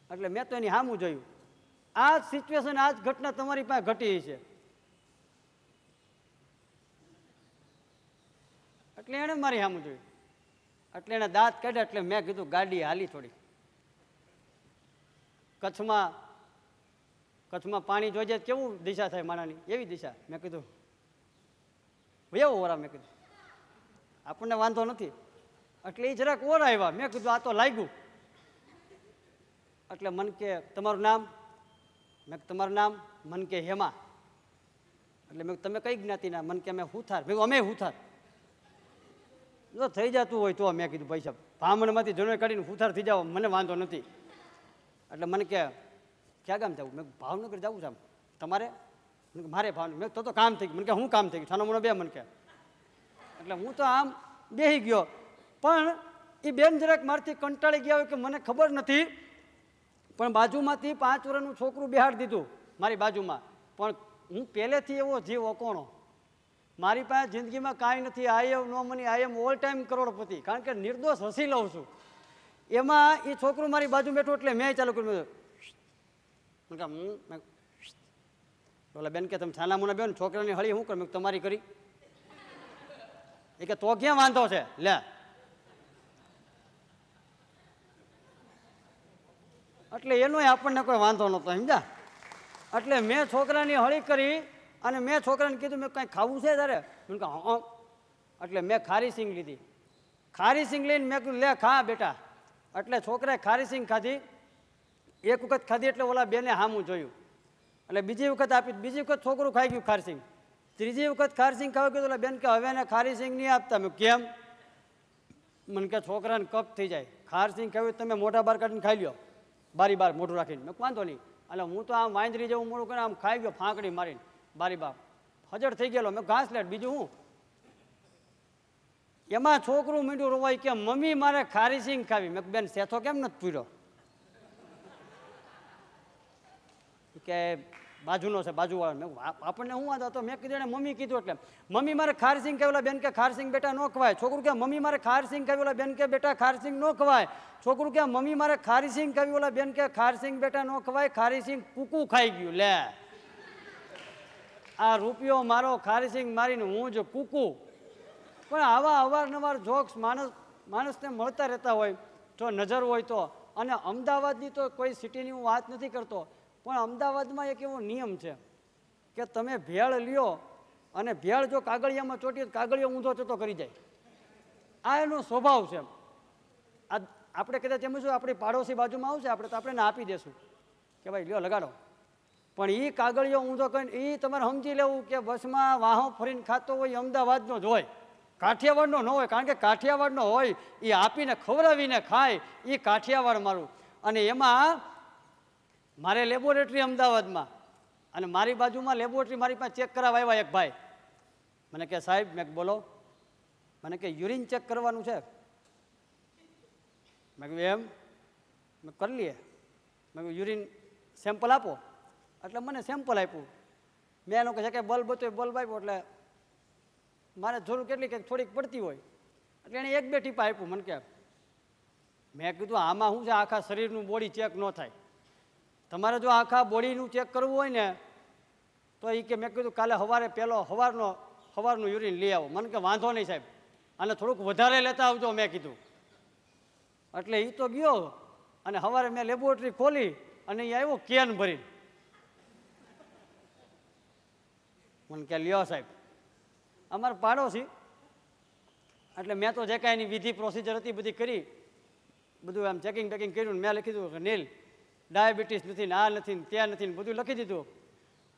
એટલે મેં તો એની સામું જોયું. આ જ સિચ્યુએશન, આ જ ઘટના તમારી પાસે ઘટી છે. એટલે એણે મારી સામું જોયું, એટલે એણે દાંત કાઢ્યા. એટલે મેં કીધું ગાડી હાલી થોડી. કચ્છમાં પાણી જોઈ જાય કેવું દિશા થાય માણાની, એવી દિશા. મેં કીધું એવું ઓરા, મેં કીધું આપણને વાંધો નથી. એટલે એ જરાક ઓર આવ્યા. મેં કીધું આ તો લાગ્યું. એટલે મન કે તમારું નામ? મેં તમારું નામ? મન કે હેમા. એટલે મેં તમે કઈ જ્ઞાતિના? મન કે અમે હુથાર. મેં અમે હુથાર. જો થઈ જતું હોય તો મેં કીધું ભાઈ સાહેબ ભામણમાંથી જણો કાઢીને હુથાર થઈ જાવ, મને વાંધો નથી. એટલે મને કે ક્યાં ગામ જવું? મેં ભાવનગર જવું છે. તમારે? મારે ભાવનગર. મેં તો કામ થઈ ગયું. મને કે હું કામ થઈ ગયું? છાનો મોનો બે. મને કે એટલે હું તો આમ બેસી ગયો. પણ એ બેન જરાક મારથી કંટાળી ગયા હોય કે મને ખબર નથી, પણ બાજુમાંથી 5 વર્ષનું છોકરું બેહાડી દીધું મારી બાજુમાં. પણ હું પહેલેથી એવો જીવ અકોણો, મારી પાસે જિંદગીમાં કાંઈ નથી. આઈ એમ નો મની, આઈ એમ ઓલ ટાઈમ કરોડપતિ, કારણ કે નિર્દોષ હસી લઉં છું. એમાં એ છોકરું મારી બાજુ બેઠું એટલે મેં ચાલુ કર્યું. બોલા બેન કે તમે છાના મુના બેન છોકરાની હળી શું કર? તમારી કરી. એ કે તો ક્યાં વાંધો છે લે. એટલે એનોય આપણને કોઈ વાંધો નહોતો, સમજ્યા? એટલે મેં છોકરાની હળી કરી અને મેં છોકરાને કીધું મેં કાંઈ ખાવું છે તારે? મેં કહ્યું હા. એટલે મેં ખારી સિંગ લીધી. ખારી સિંગ લઈને મેં કીધું લે ખા બેટા. એટલે છોકરાએ ખારી સિંગ ખાધી. એક વખત ખાધી એટલે ઓલા બેને સામું જોયું, એટલે બીજી વખત આપી. બીજી વખત છોકરું ખાઈ ગયું ખારી સિંગ. ત્રીજી વખત ખારી સિંગ ખાવા ગયું એટલે બેન કે હવે એને ખારી સિંગ નહીં આપતા. મેં કેમ? મને કે છોકરાને કપ થઈ જાય. ખારી સિંગ ખાવી તમે મોઢા બહાર કાઢીને ખાઈ લ્યો, બારી બાર મોઢું રાખીને. મેં વાંધો નહીં. એટલે હું તો આમ વાંદરી જેવું મોડું કરીને આમ ખાઈ ગયો, ફાંકડી મારીને બારી બાર હજર થઈ ગયેલો. મેં ઘાસ લેટ બીજું હું. એમાં છોકરું મીંડું રોવાય કે મમ્મી મારે ખારી સિંગ ખાવી. મેં બેન સેથો કેમ નથી પૂર્યો? કે બાજુનો છે બાજુવાળા. મેં આપણને શું વાંધો હતો? મેં કીધું એને મમ્મી કીધું એટલે મમ્મી મારે ખારી સિંગ ખાવેલા. બેન કે ખારી સિંગ બેટા ન ખવાય. છોકરું કે મમ્મી મારે ખારી સિંગ ખાવેલા. બેન કે બેટા ખારી સિંગ ન ખવાય. છોકરું કે મમ્મી મારે ખારી સિંગ ખાવી. ઓલા બેન કે ખારી સિંગ બેટા ન ખવાય, ખારી સિંગ કૂકું ખાઈ ગયું. લે આ રૂપિયો મારો ખારી સિંગ મારીને હું જ કૂકું. પણ આવા અવારનવાર જોક્સ માણસને મળતા રહેતા હોય જો નજર હોય તો. અને અમદાવાદની તો કોઈ સિટીની હું વાત નથી કરતો, પણ અમદાવાદમાં એક એવો નિયમ છે કે તમે ભેળ લ્યો અને ભેળ જો કાગળિયામાં ચોટી તો કાગળિયો ઊંધો ચતો કરી જાય. આ એનો સ્વભાવ છે. આ આપણે કદાચ એમ શું આપણી પાડોશી બાજુમાં આવશે આપણે તો આપણે આપી દેશું. કે ભાઈ લ્યો લગાડો. પણ એ કાગળિયો ઊંધો કરીને એ તમારે સમજી લેવું કે બસમાં વાહો ફરીને ખાતો હોય અમદાવાદનો જ હોય, કાઠિયાવાડનો ન હોય. કારણ કે કાઠિયાવાડનો હોય એ આપીને ખવડાવીને ખાય એ કાઠિયાવાડ મારું. અને એમાં મારે લેબોરેટરી અમદાવાદમાં, અને મારી બાજુમાં લેબોરેટરી મારી પાસે ચેક કરાવવા આવ્યા એક ભાઈ. મને કે સાહેબ, મેં બોલો. મને કે યુરિન ચેક કરવાનું છે. મેં કહ્યું એમ? મેં કરી લઈએ. મેં કહ્યું યુરિન સેમ્પલ આપો. એટલે મને સેમ્પલ આપ્યું. મેં એનો કહે છે કે બલ્બ હતો, બલ્બ આપ્યો. એટલે મારે જરૂર કેટલી કંઈક થોડીક પડતી હોય એટલે એણે 1-2 ટીપા આપ્યું. મને કે મેં કીધું આમાં શું છે, આખા શરીરનું બોડી ચેક ન થાય. તમારે જો આખા બોડીનું ચેક કરવું હોય ને તો એ કે મેં કીધું કાલે સવારે પહેલો સવારનું યુરિન લઈ આવો. મને કે વાંધો નહીં સાહેબ, અને થોડુંક વધારે લેતા આવજો મેં કીધું. એટલે એ તો ગયો અને સવારે મેં લેબોરેટરી ખોલી અને એ આવ્યો કેન ભરીને. મને કે લ્યો સાહેબ, અમારે પાડોશી. એટલે મેં તો જે કાંઈ એની વિધિ પ્રોસિજર હતી બધી કરી, બધું આમ ચેકિંગ બેકિંગ કર્યું. મેં લખી દીધું કે નીલ ડાયાબિટીસ નથી ને આ નથી ને ત્યાં નથી ને બધું લખી દીધું.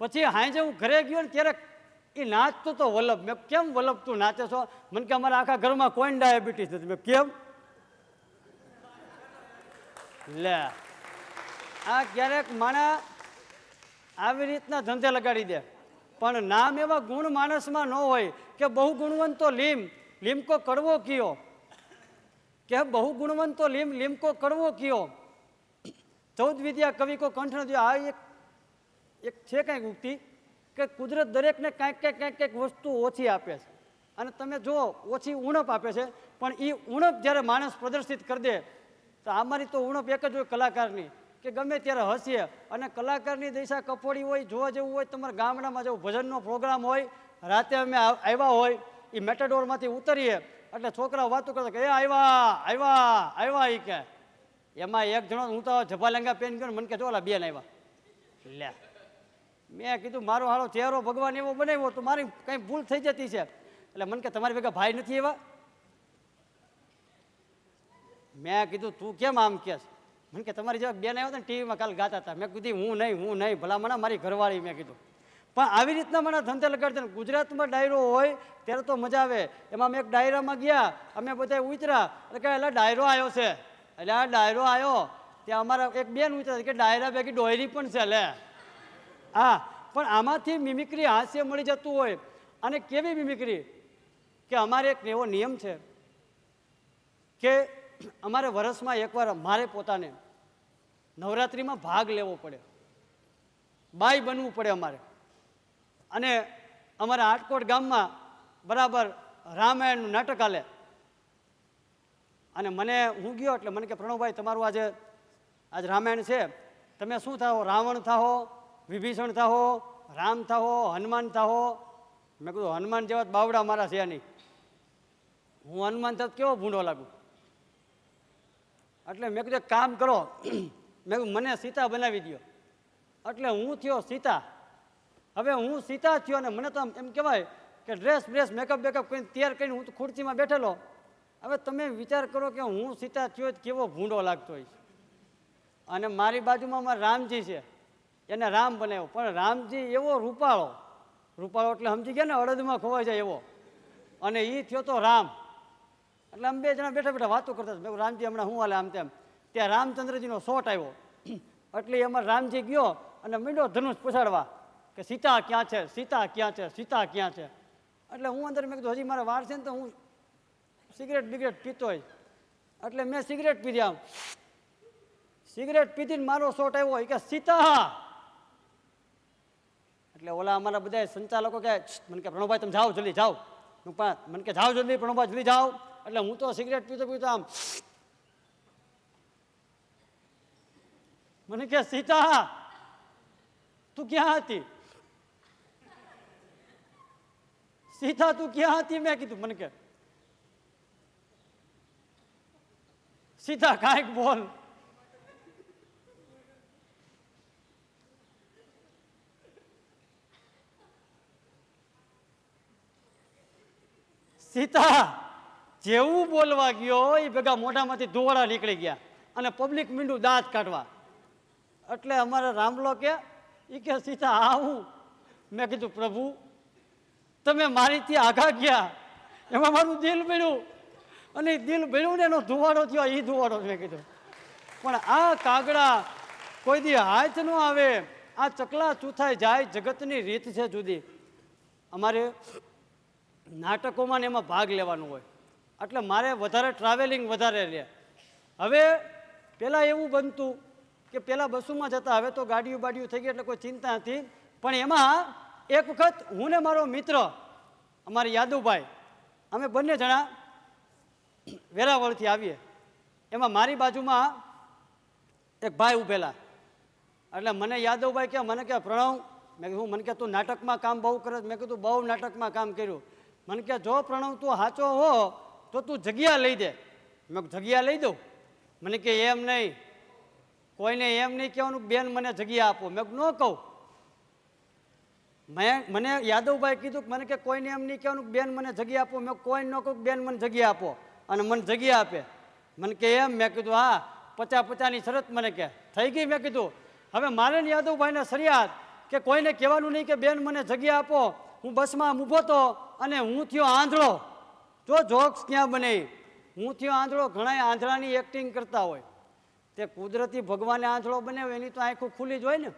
પછી હાંજે હું ઘરે ગયો ને ત્યારે એ નાચતો તો વલ્લભ. મેં કેમ વલ્લભ તું નાચે છો? મને કે અમારા આખા ઘરમાં કોઈ ડાયાબિટીસ નથી. મેં કેમ? લે આ ક્યારેક માણા આવી રીતના ધંધે લગાડી દે. પણ નામ એવા ગુણ માણસમાં ન હોય કે બહુ ગુણવંતો લીમકો કડવો કયો, કે બહુ ગુણવંતો લીમકો કડવો કયો. 14 વિદ્યા કવિ કો કંઠ ન. આ એક છે કંઈક ઉક્તિ કે કુદરત દરેકને કાંઈક વસ્તુ ઓછી આપે છે, અને તમે જુઓ ઓછી ઉણપ આપે છે. પણ એ ઉણપ જ્યારે માણસ પ્રદર્શિત કરી દે તો અમારી તો ઉણપ એક જ હોય કલાકારની, કે ગમે ત્યારે હસીએ. અને કલાકારની દિશા કફોડી હોય, જોવા જેવું હોય. તમારા ગામડામાં જેવું ભજનનો પ્રોગ્રામ હોય, રાતે અમે આવ્યા હોય, એ મેટાડોરમાંથી ઉતરીએ એટલે છોકરાઓ વાતો કરતા કે એ આવ્યા એ કે. એમાં એક જણો હું તો ઝપાલેંગા પેન ગયો, મને કે જો ઓલા બેન આવ્યા. લે મેં કીધું મારો હાળો ચહેરો ભગવાન એવો બનાવ્યો તો મારી કંઈ ભૂલ થઈ જતી છે. એટલે મને કે તમારી ભેગા ભાઈ નથી એવા? મેં કીધું તું કેમ આમ કહેશ? મને કે તમારી જેવા બેન આવ્યા હતા ને ટીવીમાં કાલ ગાતા હતા. મેં કીધું હું નહીં ભલામણા મારી ઘરવાળી. મેં કીધું પણ આવી રીતના મને ધંધે લગાડતા. ગુજરાતમાં ડાયરો હોય ત્યારે તો મજા આવે. એમાં અમે એક ડાયરામાં ગયા, અમે બધા ઉતરા એટલે કે એટલે ડાયરો આવ્યો છે. એટલે આ ડાયરો આવ્યો ત્યાં અમારા એક બેન ઉતરા કે ડાયરા ભેગી ડોયરી પણ છે. લે હા, પણ આમાંથી મિમિક્રી હાસ્ય મળી જતું હોય. અને કેવી મિમિક્રી કે અમારે એક એવો નિયમ છે કે અમારે વર્ષમાં એકવાર મારે પોતાને નવરાત્રિમાં ભાગ લેવો પડે, બાઈ બનવું પડે અમારે. અને અમારા આટકોટ ગામમાં બરાબર રામાયણનું નાટક હાલે. અને હું ગયો એટલે મને કે પ્રણવભાઈ તમારું આજ રામાયણ છે, તમે શું થાઓ? રાવણ થાઓ, વિભીષણ થાઓ, રામ થાઓ, હનુમાન થાઓ. મેં કીધું હનુમાન જેવા બાવડા મારા છે નહીં, હું હનુમાન થાત કેવો ભૂંડો લાગુ. એટલે મેં કીધું કામ કરો, મેં કીધું મને સીતા બનાવી દો. એટલે હું થયો સીતા. હવે હું સીતા થયો ને મને તો એમ કહેવાય કે ડ્રેસ મેકઅપ કરીને તૈયાર કરીને હું તો ખુરશીમાં બેઠેલો. હવે તમે વિચાર કરો કે હું સીતા થયો કેવો ભૂંડો લાગતો હોય. અને મારી બાજુમાં મારા રામજી છે, એને રામ બનાવ્યો. પણ રામજી એવો રૂપાળો એટલે સમજી ગયા ને અડદમાં ખોવાઈ જાય એવો. અને એ થયો તો રામ. એટલે અમે 2 જણા બેઠા વાતો કરતા હતા. રામજી હમણાં હું હાલે આમ તેમ. ત્યાં રામચંદ્રજીનો શોટ આવ્યો એટલે એમાં રામજી ગયો અને મીંડો ધનુષ પછાડવા કે સીતા ક્યાં છે, સીતા ક્યાં છે, સીતા ક્યાં છે. એટલે હું અંદર મેં કીધું હજી મારા વાર છે ને તો હું સિગરેટ પીતો હોય. એટલે મેં સિગરેટ પીધી. આમ સિગરેટ પીધીને મારો શોટ આવ્યો કે સીતા. એટલે ઓલા અમારા બધા સંચાલકો કે મને કે પ્રણવભાઈ તમે જાઓ જલ્દી જાઓ. મને કે જાઓ જલ્દી પ્રણવભાઈ જલ્દી જાઓ. એટલે હું તો સિગરેટ પીતો આમ મને કે સીતા તું ક્યાં હતી? સીતા તું ક્યાં હતી? મેં કીધું મને કે સીતા કાંઈક બોલ. સીતા જેવું બોલવા ગયો એ ભેગા મોઢામાંથી ધોવાળા નીકળી ગયા અને પબ્લિક મીંડું દાંત કાઢવા. એટલે અમારા રામલો કે એ કે સીતા આવું. મેં કીધું પ્રભુ તમે મારીથી આઘા ગયા, એમાં મારું દિલ બળ્યું, અને દિલ બળ્યું ને એનો ધુવાડો થયો, એ ધુવાડો મેં કીધું. પણ આ કાગડા કોઈ દી હાથ ન આવે, આ ચકલા ચૂથાઈ જાય, જગતની રીત છે જુદી. અમારે નાટકોમાં ને એમાં ભાગ લેવાનો હોય એટલે મારે વધારે ટ્રાવેલિંગ વધારે રહે. હવે પહેલાં એવું બનતું કે પહેલાં બસોમાં જતા, હવે તો ગાડીઓ બાડીઓ થઈ ગઈ એટલે કોઈ ચિંતા નથી. પણ એમાં એક વખત હું ને મારો મિત્ર અમારી યાદવભાઈ, અમે બંને જણા વેરાવળથી આવીએ. એમાં મારી બાજુમાં એક ભાઈ ઊભેલા. એટલે મને યાદવભાઈ કે મને કે પ્રણવ, મેં કીધું મને કે તું નાટકમાં કામ બહુ કરે. મેં કીધું બહુ નાટકમાં કામ કર્યું. મને કે જો પ્રણવ તું સાચો હો તો તું જગ્યા લઈ દે. મેં જગ્યા લઈ દઉં? મને કે એમ નહીં, કોઈને એમ નહીં કહેવાનું બેન મને જગ્યા આપો. મેં ન કહું. મને યાદવભાઈ કીધું મને કે કોઈને એમ નહીં કહેવાનું બેન મને જગ્યા આપો. મેં કોઈ ન કહું બેન મને જગ્યા આપો, અને મને જગ્યા આપે. મને કે એમ? મેં કીધું હા, 50-50ની શરત. મને કે થઈ ગઈ. મેં કીધું હવે મારે યાદવભાઈને સરિયાદ કે કોઈને કહેવાનું નહીં કે બેન મને જગ્યા આપો. હું બસમાં ઊભો તો અને હું થયો આંધળો. જો જોક્સ ક્યાં બને, હું થયો આંધળો. ઘણા આંધળાની એક્ટિંગ કરતા હોય, તે કુદરતી ભગવાને આંધળો બનાવ્યો, એની તો આંખો ખુલ્લી જ હોય ને.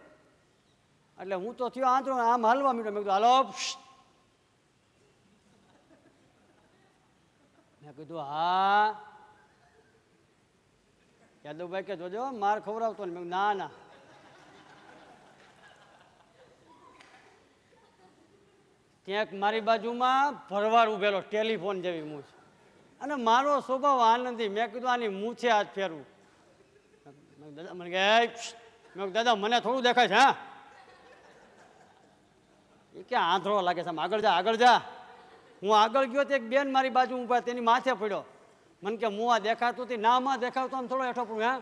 એટલે હું તો થયો આંધળો, આમ હાલવા માંડ્યો. મેં કીધું હાલો. મેં કીધું હા. યાદવભાઈ કે જોજો માર ખવડાવતો ને. મેં ના ના. ક્યાંક મારી બાજુમાં ભરવાડ ઉભેલો, ટેલિફોન જેવી મૂછ, અને મારો સ્વભાવ આનંદી. મેં કીધું આની મૂછે હાથ ફેરવું. દાદા મને કે મેં દાદા મને થોડું દેખાય છે. હા એ કે આંધળો લાગે છે, આગળ જા આગળ જા. હું આગળ ગયો તો એક બેન મારી બાજુ ઊભા, તેની માથે પડ્યો. મને કે મું આ દેખાતું હતી ના, માં દેખાતું આમ થોડો હેઠો પડ્યું. હા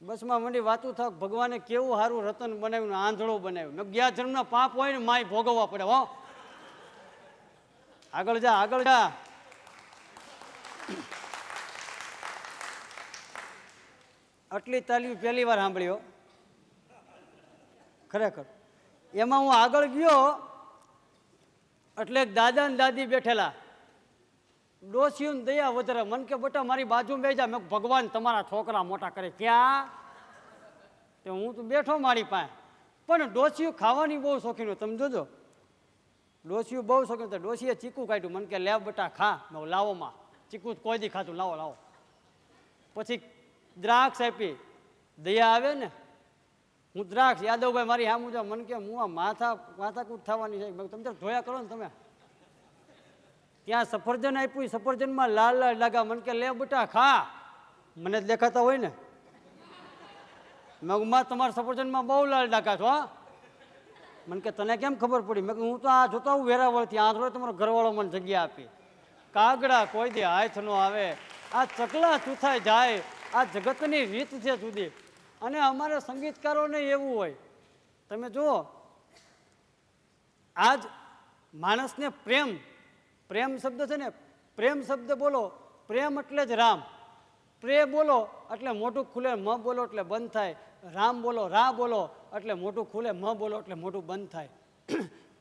બસમાં મંડી વાતું થાક, ભગવાને કેવું સારું રતન બનાવ્યું, આંધળો બનાવ્યું. મેં ગયા જન્મના પાપ હોય ને માય ભોગવવા પડે. હો આગળ જા આગળ જા. આટલી તાલીમ પહેલી વાર સાંભળ્યો ખરેખર. એમાં હું આગળ ગયો એટલે દાદા ને દાદી બેઠેલા, ડોસીયું દયા વધારે. મન કે બેટા મારી બાજુ બેસા. મેં ભગવાન તમારા છોકરા મોટા કરે. ક્યાં? તો હું તો બેઠો મારી પાસે. પણ ડોસીયું ખાવાની બહુ શોખીન હોય, તમે જોજો. ડોસીયું બહુ શોખીન. તો ડોસીએ ચીકુ કાઢ્યું. મને કે લે બેટા ખા. મેં લાવો માં, ચીકુ કોઈ દી ખાતું, લાવો લાવો. પછી દ્રાક્ષ આપી. દયા આવે ને. હું દ્રાક્ષ, યાદવભાઈ મારી સામું જાઉં. મને કે હું આ માથાકૂટ થવાની છે. તમે જોયા કરો ને તમે. ત્યાં સફરજન આપ્યું, સફરજનમાં લાલ લાલ લાગા. મને કે લે બેટા ખા. મને જ દેખાતા હોય ને. મેં માં તમારા સફરજનમાં બહુ લાલ ડાકા છો. હા મને કે તને કેમ ખબર પડી? મેં હું તો આ જોતા હું વેરાવળથી, આંધળો તમારો ઘરવાળો મને જગ્યા આપી. કાગડા કોઈ દી હાથ ન આવે, આ ચકલા ચૂથાઈ જાય. આ જગતની રીત છે જુદી. અને અમારા સંગીતકારોને એવું હોય, તમે જુઓ, આજ માણસને પ્રેમ શબ્દ છે ને, પ્રેમ શબ્દ બોલો, પ્રેમ એટલે જ રામ. પ્રે બોલો એટલે મોટું ખુલે, મ બોલો એટલે બંધ થાય. રામ બોલો, રા બોલો એટલે મોટું ખુલે, મ બોલો એટલે મોટું બંધ થાય.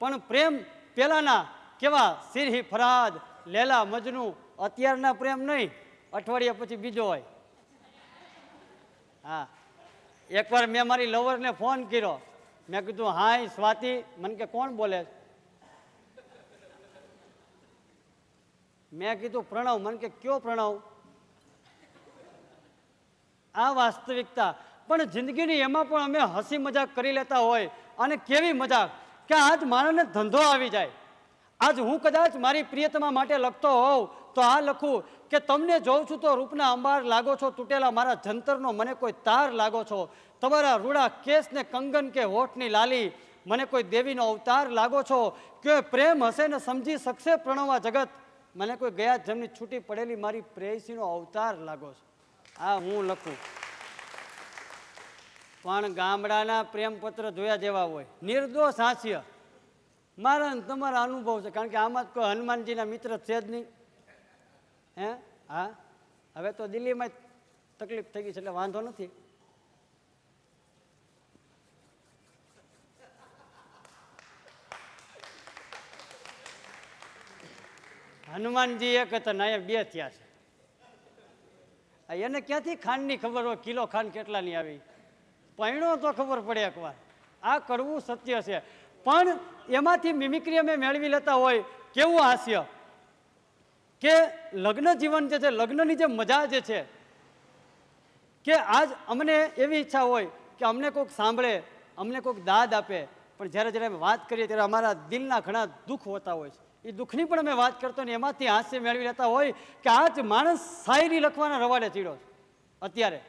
પણ પ્રેમ પેલાના કેવા, સિરહી ફરાદ, લેલા મજનુ. અત્યારના પ્રેમ નહીં, અઠવાડિયા પછી બીજો હોય. હા એકવાર મેં મારી લવરને ફોન કર્યો. મેં કીધું હાય સ્વાતિ. મને કે કોણ બોલે? મેં કીધું પ્રણવ. મને કે કયો પ્રણવ? આ વાસ્તવિકતા. પણ જિંદગીની એમાં પણ અમે હસી મજાક કરી લેતા હોય. અને કેવી મજાક કે આજ માણસને ધંધો આવી જાય. આજ હું કદાચ મારી પ્રિયતમા માટે લખતો હોઉં તો આ લખું કે તમને જોઉં છું તો રૂપના અંબાર લાગો છો, તૂટેલા મારા જંતરનો મને કોઈ તાર લાગો છો. તમારા રૂડા કેસ ને કંગન કે હોઠની લાલી મને કોઈ દેવીનો અવતાર લાગો છો. કે પ્રેમ હશે ને સમજી શકશે પ્રણવા જગત, મને કોઈ ગયા જમની છૂટી પડેલી મારી પ્રેયસીનો અવતાર લાગો છો. આ હું લખું. પણ ગામડાના પ્રેમપત્ર જોયા જેવા હોય, નિર્દોષ હાસ્ય. મારા તમારા અનુભવ છે, કારણ કે આમાં જ કોઈ હનુમાનજીના મિત્ર છે જ નહીં. હે હા હવે તો દિલ્હીમાં તકલીફ થઈ ગઈ છે એટલે વાંધો નથી. હનુમાનજી એક હતા ને અહીંયા બે થયા છે. એને ક્યાંથી ખાંડની ખબર હોય, કિલો ખાંડ કેટલાની આવી? પૈણો તો ખબર પડે એકવાર. આ કડવું સત્ય છે. પણ એમાંથી મિમિક્રી અમે મેળવી લેતા હોય. કેવું હાસ્ય કે લગ્ન જીવન જે છે, લગ્નની જે મજા જે છે, કે આજ અમને એવી ઈચ્છા હોય કે અમને કોઈક સાંભળે, અમને કોઈક દાદ આપે, પણ જ્યારે જ્યારે અમે વાત કરીએ ત્યારે અમારા દિલના ઘણા દુઃખ હોતા હોય છે. એ દુઃખની પણ અમે વાત કરતો ને એમાંથી હાસ્ય મેળવી લેતા હોય કે આજ માણસ શાયરી લખવાના રવાડે ચીડો છે અત્યારે,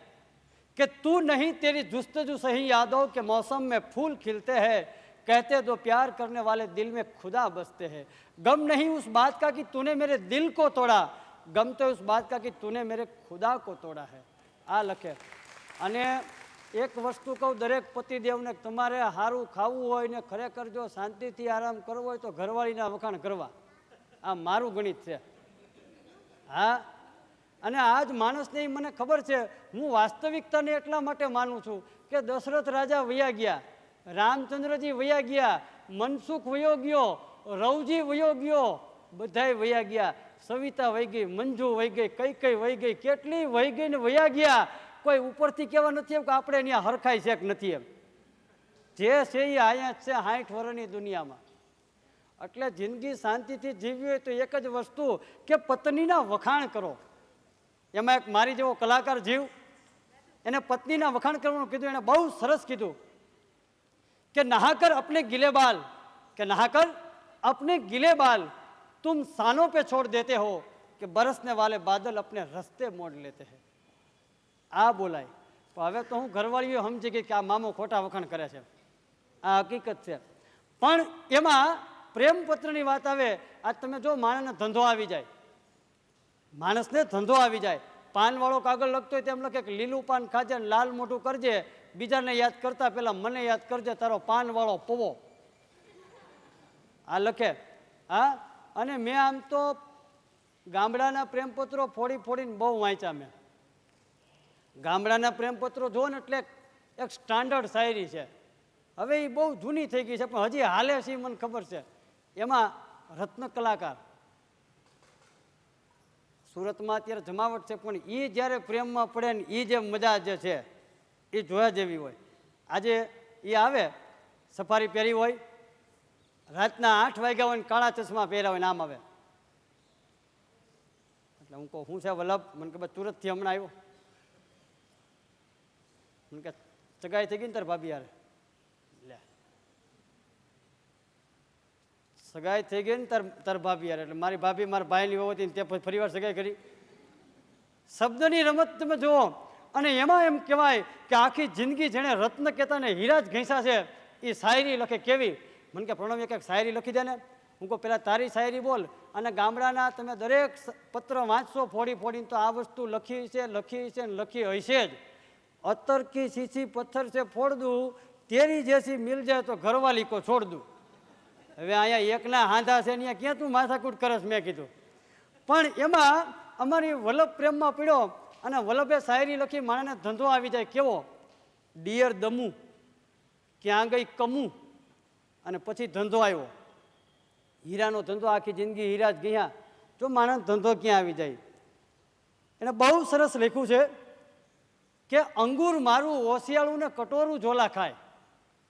કે તું નહીં તેરી जुस्तजू सही यादों के मौसम में फूल खिलते हैं, कहते दो प्यार करने वाले दिल में खुदा बसते हैं, गम नहीं उस बात का कि तूने मेरे दिल को तोड़ा, गम तो उस बात का कि तूने मेरे खुदा को तोड़ा है. આ લખે. અને એક વસ્તુ કહું દરેક પતિદેવને, તમારે સારું ખાવું હોય ને ખરેખર જો શાંતિથી આરામ કરવો હોય તો ઘરવાળીના વખાણ કરવા. આ મારું ગણિત છે. હા, અને આજ માણસને મને ખબર છે, હું વાસ્તવિકતાને એટલા માટે માનું છું કે દશરથ રાજા વયા ગયા, રામચંદ્રજી વયા ગયા, મનસુખ વયો ગયો, રવજી વયો ગયો, બધાય વયા ગયા, સવિતા વહી ગઈ, મંજુ વહી ગઈ, કઈ વહી ગઈ, કેટલી વહી ગઈ ને વયા ગયા. કોઈ ઉપરથી કહેવા નથી એમ કે આપણે અહીંયા હરખાઈ છે કે નથી એમ. જે છે એ અહીંયા જ છે 60 વર્ષની દુનિયામાં. એટલે જિંદગી શાંતિથી જીવવી હોય તો એક જ વસ્તુ કે પત્નીના વખાણ કરો. એમાં એક મારી જેવો કલાકાર જીવ, એને પત્નીના વખાણ કરવાનું કીધું. એને બહુ સરસ કીધું કે નહાકર अपने गीले बाल, કે नहाकर अपने गीले बाल तुम सानों पे छोड़ देते हो कि बरसने वाले बादल अपने रस्ते मोड़ लेते हैं. આ બોલાય. પણ હવે તો હું ઘરવાળીઓ સમજી ગઈ કે આ મામો ખોટા વખાણ કરે છે. આ હકીકત છે. પણ એમાં પ્રેમપત્રની વાત આવે. આજ તમે જો માણસને ધંધો આવી જાય, માણસને ધંધો આવી જાય, પાનવાળો કાગળ લખતો હોય તેમ લખે કે લીલું પાન ખાજે ને લાલ મોઢું કરજે, બીજાને યાદ કરતા પહેલા મને યાદ કરજે, તારો પાનવાળો પવો. આ લખે. હા, અને મેં આમ તો ગામડાના પ્રેમપત્રો ફોડીને બહુ વાંચ્યા. મેં ગામડાના પ્રેમપત્રો જુઓ ને એટલે એક સ્ટાન્ડર્ડ શાયરી છે. હવે એ બહુ જૂની થઈ ગઈ છે પણ હજી હાલે છે, મને ખબર છે. એમાં રત્ન કલાકાર સુરતમાં અત્યારે જમાવટ છે, પણ એ જ્યારે પ્રેમમાં પડે ને એ જે મજા જે છે એ જોયા જેવી હોય. આજે એ આવે સફારી પહેરી હોય, રાતના 8 વાગ્યા હોય ને કાળા ચશ્મા પહેર્યા હોય ને આમ આવે. એટલે હું કહું, શું છે વલ્લભ? મને કે બસ સુરતથી હમણાં આવ્યો. મને કે સગાઈ થઈ ગઈ ને તાર ભાભી યારે? લે, સગાઈ થઈ ગઈ ને તાર ભાભી યારે? એટલે મારી ભાભી મારા ભાઈની વહુ હતી ને તે ફરી વાર સગાઈ કરી. શબ્દની રમત તમે જુઓ. અને એમાં એમ કહેવાય કે આખી જિંદગી જેણે રત્ન કહેતા ને હીરા જ ઘેંસા છે એ શાયરી લખે. કેવી? મને કે પ્રણવ એક શાયરી લખી દે ને. હું કહું પહેલાં તારી શાયરી બોલ. અને ગામડાના તમે દરેક પત્ર વાંચશો ફોડીને તો આ વસ્તુ લખી છે ને લખી હશે જ. અત્તર કી સીસી પથ્થર છે ફોડ દઉં, તેરી જેસી મિલ જાય તો ઘરવાલી કો છોડ દઉં. હવે અહીંયા એકના હાંધા છે અહીંયા ક્યાં તું માથાકૂટ કરસ? મેં કીધું. પણ એમાં અમારી વલ્લભ પ્રેમમાં પીડ્યો અને વલ્લભે શાયરી લખી, માણસને ધંધો આવી જાય. કેવો? ડિયર દમું, ક્યાં ગઈ કમું, અને પછી ધંધો આવ્યો. હીરાનો ધંધો, આખી જિંદગી હીરા જ ગયા. જો માણસ ધંધો ક્યાં આવી જાય. એને બહુ સરસ લખ્યું છે કે અંગુર મારું ઓશિયાળું ને કટોરું ઝોલા ખાય.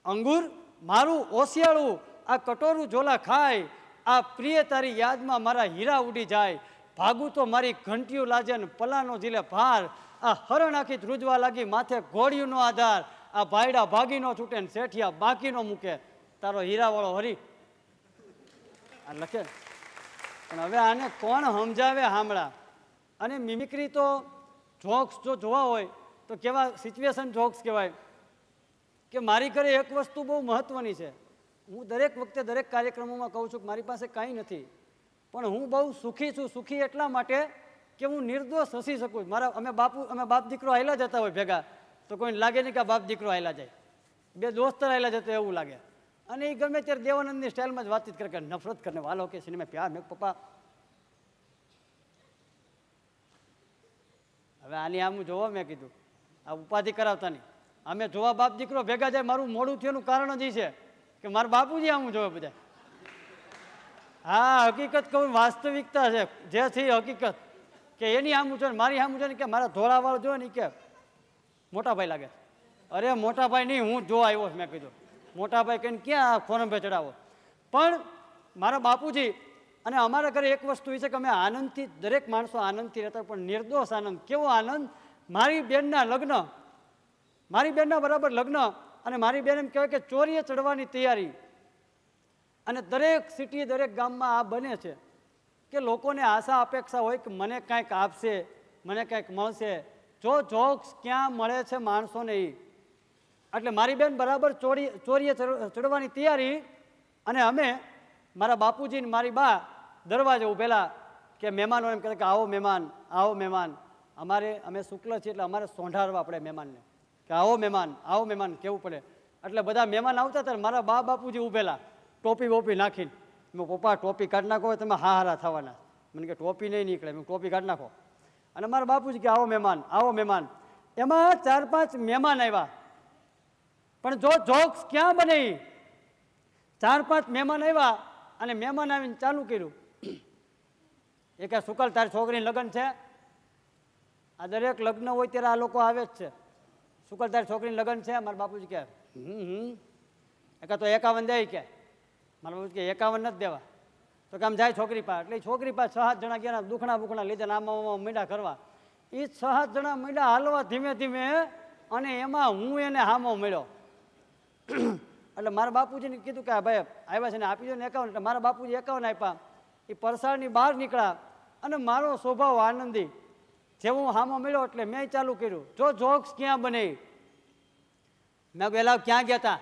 અંગુર મારું ઓશિયાળું આ કટોરું ઝોલા ખાય, આ પ્રિય તારી યાદમાં મારા હીરા ઉડી જાય. ભાગું તો મારી ઘંટીયું લાજે ને પલાનો જીલે ભાર, આ હરણ આખી ધ્રુજવા લાગી માથે ઘોડિયુંનો આધાર, આ ભાયડા ભાગીનો છૂટે ને શેઠિયા બાકીનો મૂકે, તારો હીરાવાળો હરી. આ લખે. પણ હવે આને કોણ સમજાવે હામળા? અને મિમિક્રી તો જોક્સ જો જોવા હોય તો કેવા સિચ્યુએશન જોક્સ કહેવાય. કે મારી ઘરે એક વસ્તુ બહુ મહત્વની છે. હું દરેક વખતે દરેક કાર્યક્રમોમાં કહું છું કે મારી પાસે કાંઈ નથી, પણ હું બહુ સુખી છું. સુખી એટલા માટે કે હું નિર્દોષ હસી શકું. અમે બાપ દીકરો હાલ્યા જતા હોય ભેગા તો કોઈને લાગે નહીં કે આ બાપ દીકરો હાલ્યા જાય, બે દોસ્તર હાલ્યા જતો એવું લાગે. અને એ ગમે ત્યારે દેવાનંદની સ્ટાઇલમાં જ વાતચીત કરે કે નફરત કરને વાલો કે સિનેમા પ્યાર મેં પપ્પા. હવે આની આમ જોવો, મેં કીધું આ ઉપાધિ કરાવતા નહીં. અમે જોવા બાપ દીકરો ભેગા જાય, મારું મોડું થયાનું કારણ જ એ છે કે મારા બાપુજી આમ જોવે બધા. હા, હકીકત કહું, વાસ્તવિકતા છે જે છે હકીકત, કે એની આમ છે મારી આમ છે ને, કે મારા ધોળાવાળો જોવે ને કે મોટા ભાઈ લાગે. અરે મોટા ભાઈ નહીં, હું જોવા આવ્યો મેં કીધું. મોટા ભાઈ કહીને ક્યાં ફોરમ પે ચડાવો. પણ મારા બાપુજી અને અમારા ઘરે એક વસ્તુ એ છે કે અમે આનંદથી, દરેક માણસો આનંદથી રહેતા, પણ નિર્દોષ આનંદ. કેવો આનંદ! મારી બેનના લગ્ન, મારી બેનના બરાબર લગ્ન, અને મારી બેન એમ કહેવાય કે ચોરીએ ચડવાની તૈયારી. અને દરેક સિટી, દરેક ગામમાં આ બને છે કે લોકોને આશા અપેક્ષા હોય કે મને કાંઈક આપશે, મને કાંઈક મળશે. જો જોક્સ ક્યાં મળે છે માણસોને એ. એટલે મારી બેન બરાબર ચોરીએ ચડવાની તૈયારી, અને અમે, મારા બાપુજી ને મારી બા દરવાજે ઊભેલા કે મહેમાનો એમ કહેતા કે આવો મહેમાન, આવો મહેમાન. અમે શુક્લ છીએ એટલે અમારે સોંઢાડવા પડે મહેમાનને, કે આવો મહેમાન કહેવું પડે. એટલે બધા મહેમાન આવતા હતા, મારા બા બાપુજી ઊભેલા ટોપી બોપી નાખીને. મેં પપ્પા ટોપી કાઢી નાખો, તમે હારા થવાના. મને કે ટોપી નહીં નીકળે, મેં ટોપી કાઢી નાખો. અને મારા બાપુજી કે આવો મહેમાન. એમાં 4-5 મહેમાન આવ્યા, પણ જો જોક્સ ક્યાં બને. 4-5 મહેમાન આવ્યા, અને મહેમાન આવીને ચાલુ કર્યું, એ કે શુકલ તારી છોકરીનું લગ્ન છે? આ દરેક લગ્ન હોય ત્યારે આ લોકો આવે જ છે. શુકલ તારી છોકરીનું લગ્ન છે? મારા બાપુજી કે એકા તો 51 દે. કે મારા બાપુજી કે 51 નથી દેવા. તો કે આમ જાય છોકરી પાસે. એટલે છોકરી પાસે 6-7 જણા ગયા, દુખણા લીધે આમાં મીંડા કરવા. એ 6-7 જણા મીંડા હાલવા ધીમે ધીમે, અને એમાં હું એને હામો મળ્યો. એટલે મારા બાપુજીને કીધું કે ભાઈ આવ્યા છે ને આપી દો ને 51. એટલે મારા બાપુજી 51 આપ્યા. એ પરસાળની બહાર નીકળ્યા, અને મારો સ્વભાવ આનંદી, જેવું હામો મળ્યો એટલે મેં ચાલુ કર્યું, જો જોક્સ ક્યાં બને. મેં પેલા ક્યાં ગયા હતા?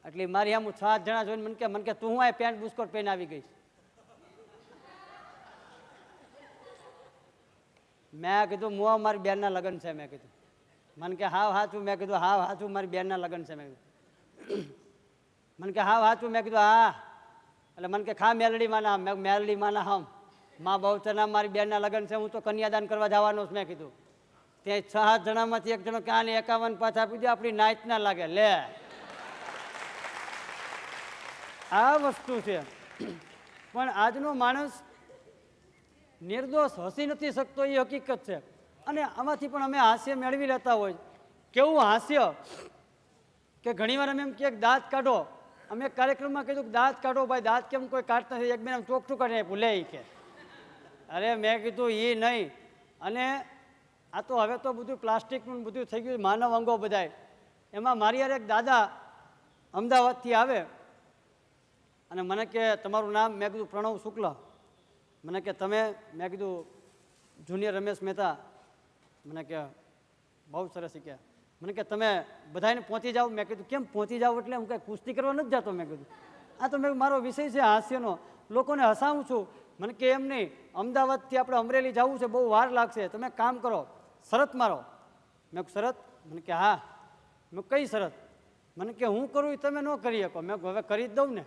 એટલે મારી આમ 7 જણા જોઈને મને કે તું હું આ પેન્ટ બુસ્કોટ પહેરીને આવી ગઈ. મેં કીધું મુઆ મારી બેનના લગ્ન છે. મેં કીધું મને કે હાવ હાચું? મેં કીધું હાવ હાચું, મારી બેનના લગ્ન છે. મેં કીધું મને કે હાવ હાચું? મેં કીધું હા. એટલે મને કે ખા મેલડી માના. મેં મેલડી માના હમ માં બહુચરના મારી બેનના લગ્ન છે, હું તો કન્યાદાન કરવા જવાનો છું. મેં કીધું ત્યાં 6-7 જણામાંથી એક જણો ક્યાં 51 પાછા આપી દે, આપણી નાચ ના લાગે. લે, આ વસ્તુ છે. પણ આજનો માણસ નિર્દોષ હસી નથી શકતો, એ હકીકત છે. અને આમાંથી પણ અમે હાસ્ય મેળવી લેતા હોય. કેવું હાસ્ય કે ઘણીવાર અમે એમ કે દાંત કાઢો. અમે કાર્યક્રમમાં કીધું કે દાંત કાઢો. ભાઈ દાંત કેમ કોઈ કાઢતા નથી? એક બેન આમ ચોખ્ઠું કાઢી આપ્યું, લે કે. અરે મેં કીધું એ નહીં. અને આ તો હવે તો બધું પ્લાસ્ટિકનું બધું થઈ ગયું, માનવ અંગો બધાય. એમાં મારી યાર એક દાદા અમદાવાદથી આવે, અને મને કે તમારું નામ? મેં કીધું પ્રણવ શુક્લ. મને કે તમે? મેં કીધું જુનિયર રમેશ મહેતા. મને કે બહુ સરસ શીખ્યા. મને કે તમે બધાને પહોંચી જાઓ. મેં કીધું કેમ પહોંચી જાઓ? એટલે હું કાંઈ કુસ્તી કરવા નથી જતો. મેં કીધું આ તો મારો વિષય છે હાસ્યનો, લોકોને હસાવું છું. મને કે એમ નહીં, અમદાવાદથી આપણે અમરેલી જવું છે, બહુ વાર લાગશે, તમે કામ કરો, શરત મારો. મેં શરત? મને કે હા. મેં કઈ શરત? મને કે હું કરું એ તમે ન કરી શકો. મેં હવે કરી જ દઉં ને.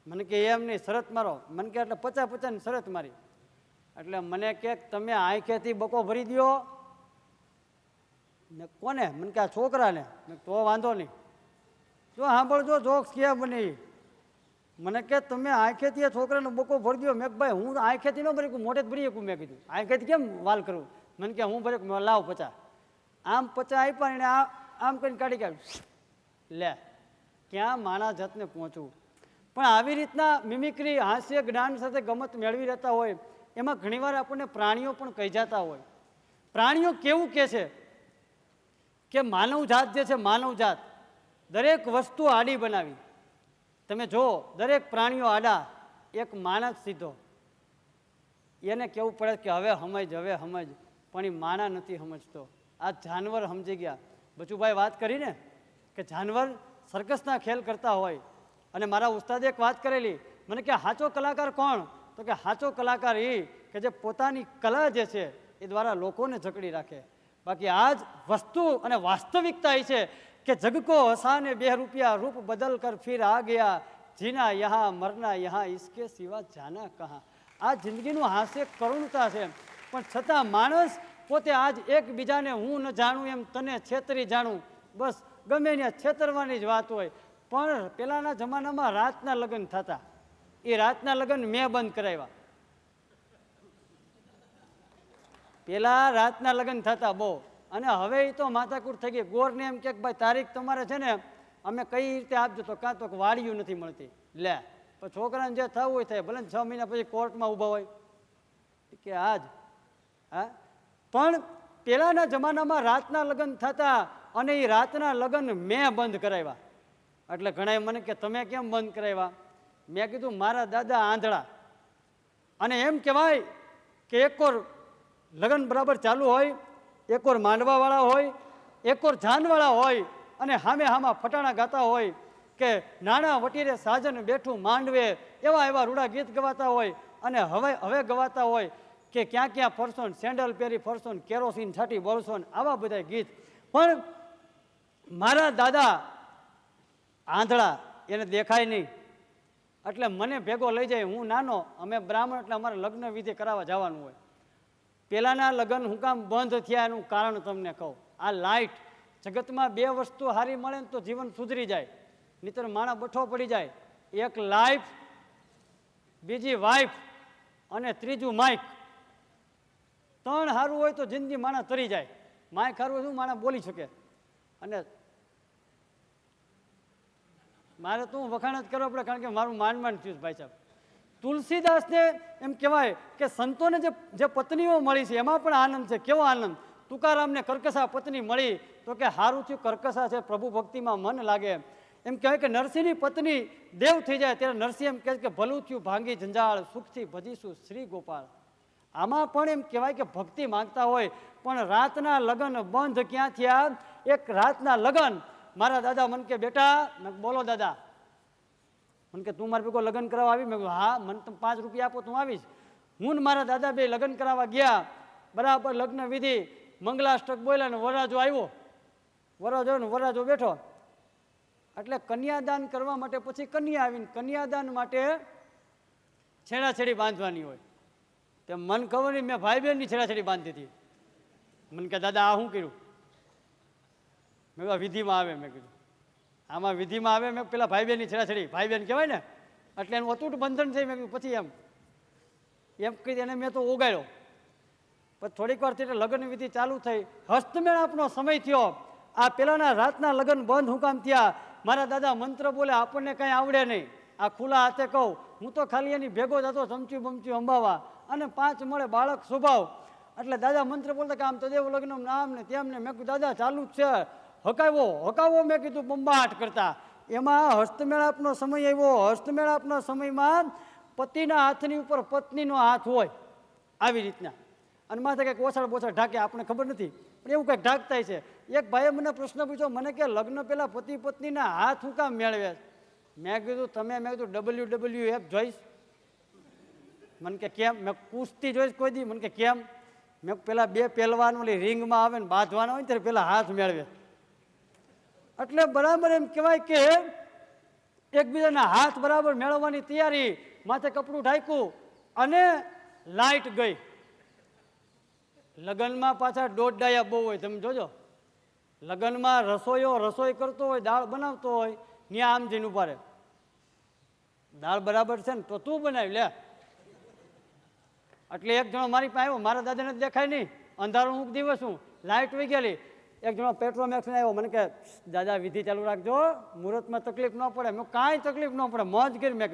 મને કે એમ નહીં, શરત મારો. મને કે એટલે 50-50ની શરત મારી. એટલે મને કે તમે આંખેથી બકો ભરી દો. મેં કોને? મને કે આ છોકરાને. મેં તો વાંધો નહીં, જો સાંભળજો જોક્સ ક્યાં બની. મને કે તમે આંખેથી છોકરાનો બકો ભરી દો. મેં ભાઈ હું આંખેથી ન ભરી, મોઢે જ ભરી શકું. મેં કીધું આંખેથી કેમ વાલ કરું? મને કે હું ભરી લાવ 50. આમ 50 આપ્યા, એને આમ કરીને કાઢી કાઢ. લે, ક્યાં માણસ જાતને પહોંચવું. પણ આવી રીતના મિમિક્રી, હાસ્ય, જ્ઞાન સાથે ગમત મેળવી રહેતા હોય, એમાં ઘણીવાર આપણને પ્રાણીઓ પણ કહી જતા હોય. પ્રાણીઓ કેવું કહે છે કે માનવજાત જે છે, માનવજાત દરેક વસ્તુ આડી બનાવી. તમે જો દરેક પ્રાણીઓ આડા, એક માણસ સીધો. એને કેવું પડે કે હવે સમજ, પણ એ માણા નથી સમજતો. આ જાનવર સમજી ગયા. બચુભાઈ વાત કરી ને કે જાનવર સર્કસના ખેલ કરતા હોય. અને મારા ઉસ્તાદે એક વાત કરેલી, મને કે સાચો કલાકાર કોણ? તો કે સાચો કલાકાર એ કે જે પોતાની કલા જે છે એ દ્વારા લોકોને જકડી રાખે. બાકી આજ વસ્તુ અને વાસ્તવિકતા એ છે કે જગ કો હસાને 2 રૂપિયા, રૂપ બદલ કર ફિર આ ગયા, જીના યહાં મરના યહાં, ઇસકે સિવા જાના કહાં. આ જિંદગીનું હાસ્ય કરુણતા છે. પણ છતાં માણસ પોતે આજ એકબીજાને હું ન જાણું એમ તને છેતરી જાણું, બસ ગમે ત્યાં છેતરવાની જ વાત હોય. પણ પેલાના જમાનામાં રાતના લગ્ન થતા, એ રાતના લગ્ન મેં બંધ કરાવ્યા. પેલા રાતના લગ્ન થતા બહુ, અને હવે એ તો માથાકૂટ થઈ ગઈ. ગોરને એમ કે ભાઈ તારીખ તમારે છે ને અમે કઈ રીતે આપજો, તો કાં તો વાડિયું નથી મળતી. લે પણ છોકરાને જે થવું હોય થાય, ભલે 6 મહિના પછી કોર્ટમાં ઊભા હોય કે આજ. હા, પણ પેલાના જમાનામાં રાતના લગ્ન થતા, અને એ રાતના લગ્ન મેં બંધ કરાવ્યા. એટલે ઘણા મને કે તમે કેમ બંધ કરાવ્યા? મેં કીધું મારા દાદા આંધળા, અને એમ કહેવાય કે એક ઓર લગ્ન બરાબર ચાલુ હોય, એક ઓર માંડવાવાળા હોય, એક ઓર જાનવાળા હોય, અને હામે હામાં ફટાણા ગાતા હોય કે નાણા વટીરે સાજન બેઠું માંડવે, એવા એવા રૂડા ગીત ગવાતા હોય. અને હવે ગવાતા હોય કે ક્યાં ક્યાં ફરશો, સેન્ડલ પહેરી ફરશો, કેરોસીન છાંટી બળશો, આવા બધા ગીત. પણ મારા દાદા આંધળા, એને દેખાય નહીં, એટલે મને ભેગો લઈ જાય. હું નાનો, અમે બ્રાહ્મણ, એટલે અમારે લગ્ન વિધિ કરાવવા જવાનું હોય. પેલાના લગ્ન હું કામ બંધ થયા એનું કારણ તમને કહું. આ લાઇટ, જગતમાં 2 વસ્તુ સારી મળે ને તો જીવન સુધરી જાય, નહીંતર માણસ બઠો પડી જાય. એક લાઈફ, બીજી વાઈફ, અને ત્રીજું માઇક. 3 સારું હોય તો જિંદગી માણસ તરી જાય. માઇક સારું હોય શું માણસ બોલી શકે. અને મારે તો વખાણ જ કરવા પડે, કારણ કે મારું માંડ થયું ભાઈ સાહેબ. તુલસીદાસને એમ કહેવાય કે સંતોને જે પત્નીઓ મળી છે એમાં પણ આનંદ છે. કેવો આનંદ! તુકારામને કર્કશા પત્ની મળી, તો કે સારું થયું કર્કશા છે, પ્રભુ ભક્તિમાં મન લાગે. એમ કહેવાય કે નરસિંહની પત્ની દેવ થઈ જાય ત્યારે નરસિંહ એમ કહે કે ભલું થયું ભાંગી જંજાળ, સુખથી ભજીશું શ્રી ગોપાળ. આમાં પણ એમ કહેવાય કે ભક્તિ માંગતા હોય. પણ રાતના લગ્ન બંધ ક્યાં થયા? એક રાતના લગ્ન મારા દાદા મન કે બેટા, મેં બોલો દાદા, મને કે તું મારે ભેગો લગ્ન કરાવવા આવી? મેં કહ્યું હા, મને તમે 5 રૂપિયા આપો તું આવીશ. હું મારા દાદા બે લગ્ન કરાવવા ગયા. બરાબર લગ્ન વિધિ, મંગલાષ્ટક બોલ્યા ને વરરાજો આવ્યો. વરરાજો ને વરરાજો બેઠો, એટલે કન્યાદાન કરવા માટે પછી કન્યા આવીને કન્યાદાન માટે છેડાછેડી બાંધવાની હોય. તે મન ખબર નહીં, મેં ભાઈ બહેનની છેડાછેડી બાંધી હતી. મને કે દાદા આ શું કર્યું? મેં કહ્યું વિધિમાં આવે. મેં કીધું આમાં વિધિમાં આવે? મેં પેલા ભાઈ બહેનની છેડાછેડી, ભાઈ બહેન કહેવાય ને, એટલે એનું અતૂટ બંધન છે. મેં કીધું પછી એમ કહી એને મેં તો ઓગાળ્યો. પછી થોડીક વાર થી લગ્ન વિધિ ચાલુ થઈ. હસ્તમેળાપનો સમય થયો. આ પેલાના રાતના લગ્ન બંધ હું કામ થયા? મારા દાદા મંત્ર બોલે, આપણને કંઈ આવડે નહીં. આ ખુલ્લા હાથે કહું, હું તો ખાલી એની ભેગો જતો ચમચી બમચી અંબાવા, અને 5 મળે બાળક સ્વભાવ. એટલે દાદા મંત્ર બોલતા કે આમ તો દેવ લગ્ન નામ ને તેમ ને. મેં કીધું દાદા ચાલુ જ છે, હકાવો. મેં કીધું બંબાટ કરતા. એમાં હસ્તમેળાપનો સમય આવ્યો. હસ્તમેળાપના સમયમાં પતિના હાથની ઉપર પત્નીનો હાથ હોય આવી રીતના, અને માથે કંઈક ઓછળ બોછળ ઢાકે, આપણે ખબર નથી પણ એવું કંઈક ઢાકતા છે. એક ભાઈએ મને પ્રશ્ન પૂછ્યો, મને કે લગ્ન પહેલા પતિ પત્નીના હાથ હું કામ મેળવે? મેં કીધું WWF જોઈશ? મને કે કેમ? મેં કુસ્તી જોઈશ કોઈ દી? મને કે કેમ? મેં પેલા 2 પહેલવાન ઓલી રિંગમાં આવે ને બાંધવાના હોય ને ત્યારે પેલા હાથ મેળવે. એટલે બરાબર એમ કહેવાય કે એકબીજાના હાથ બરાબર મેળવવાની તૈયારી. માથે કપડું ઢાંક્યું અને લાઇટ ગઈ. લગ્નમાં પાછા 1.5 ડાયા બહુ હોય, તમે જોજો. લગ્નમાં રસોઈ કરતો હોય, દાળ બનાવતો હોય, ત્યાં આમ જઈને ઉભા રહે. દાળ બરાબર છે ને? તો તું બનાવી લે. એટલે એક જણો મારી પાસે આવ્યો, મારા દાદાને દેખાય નહીં, અંધારું હું દિવસ હું, લાઇટ વહી ગયેલી. એક જણો પેટ્રોમેક્સ આવ્યો, મને કે દાદા વિધિ ચાલુ રાખજો, મુહૂર્તમાં તકલીફ ન પડે. મેં કાંઈ તકલીફ ન પડે, મોજ કરી. મેં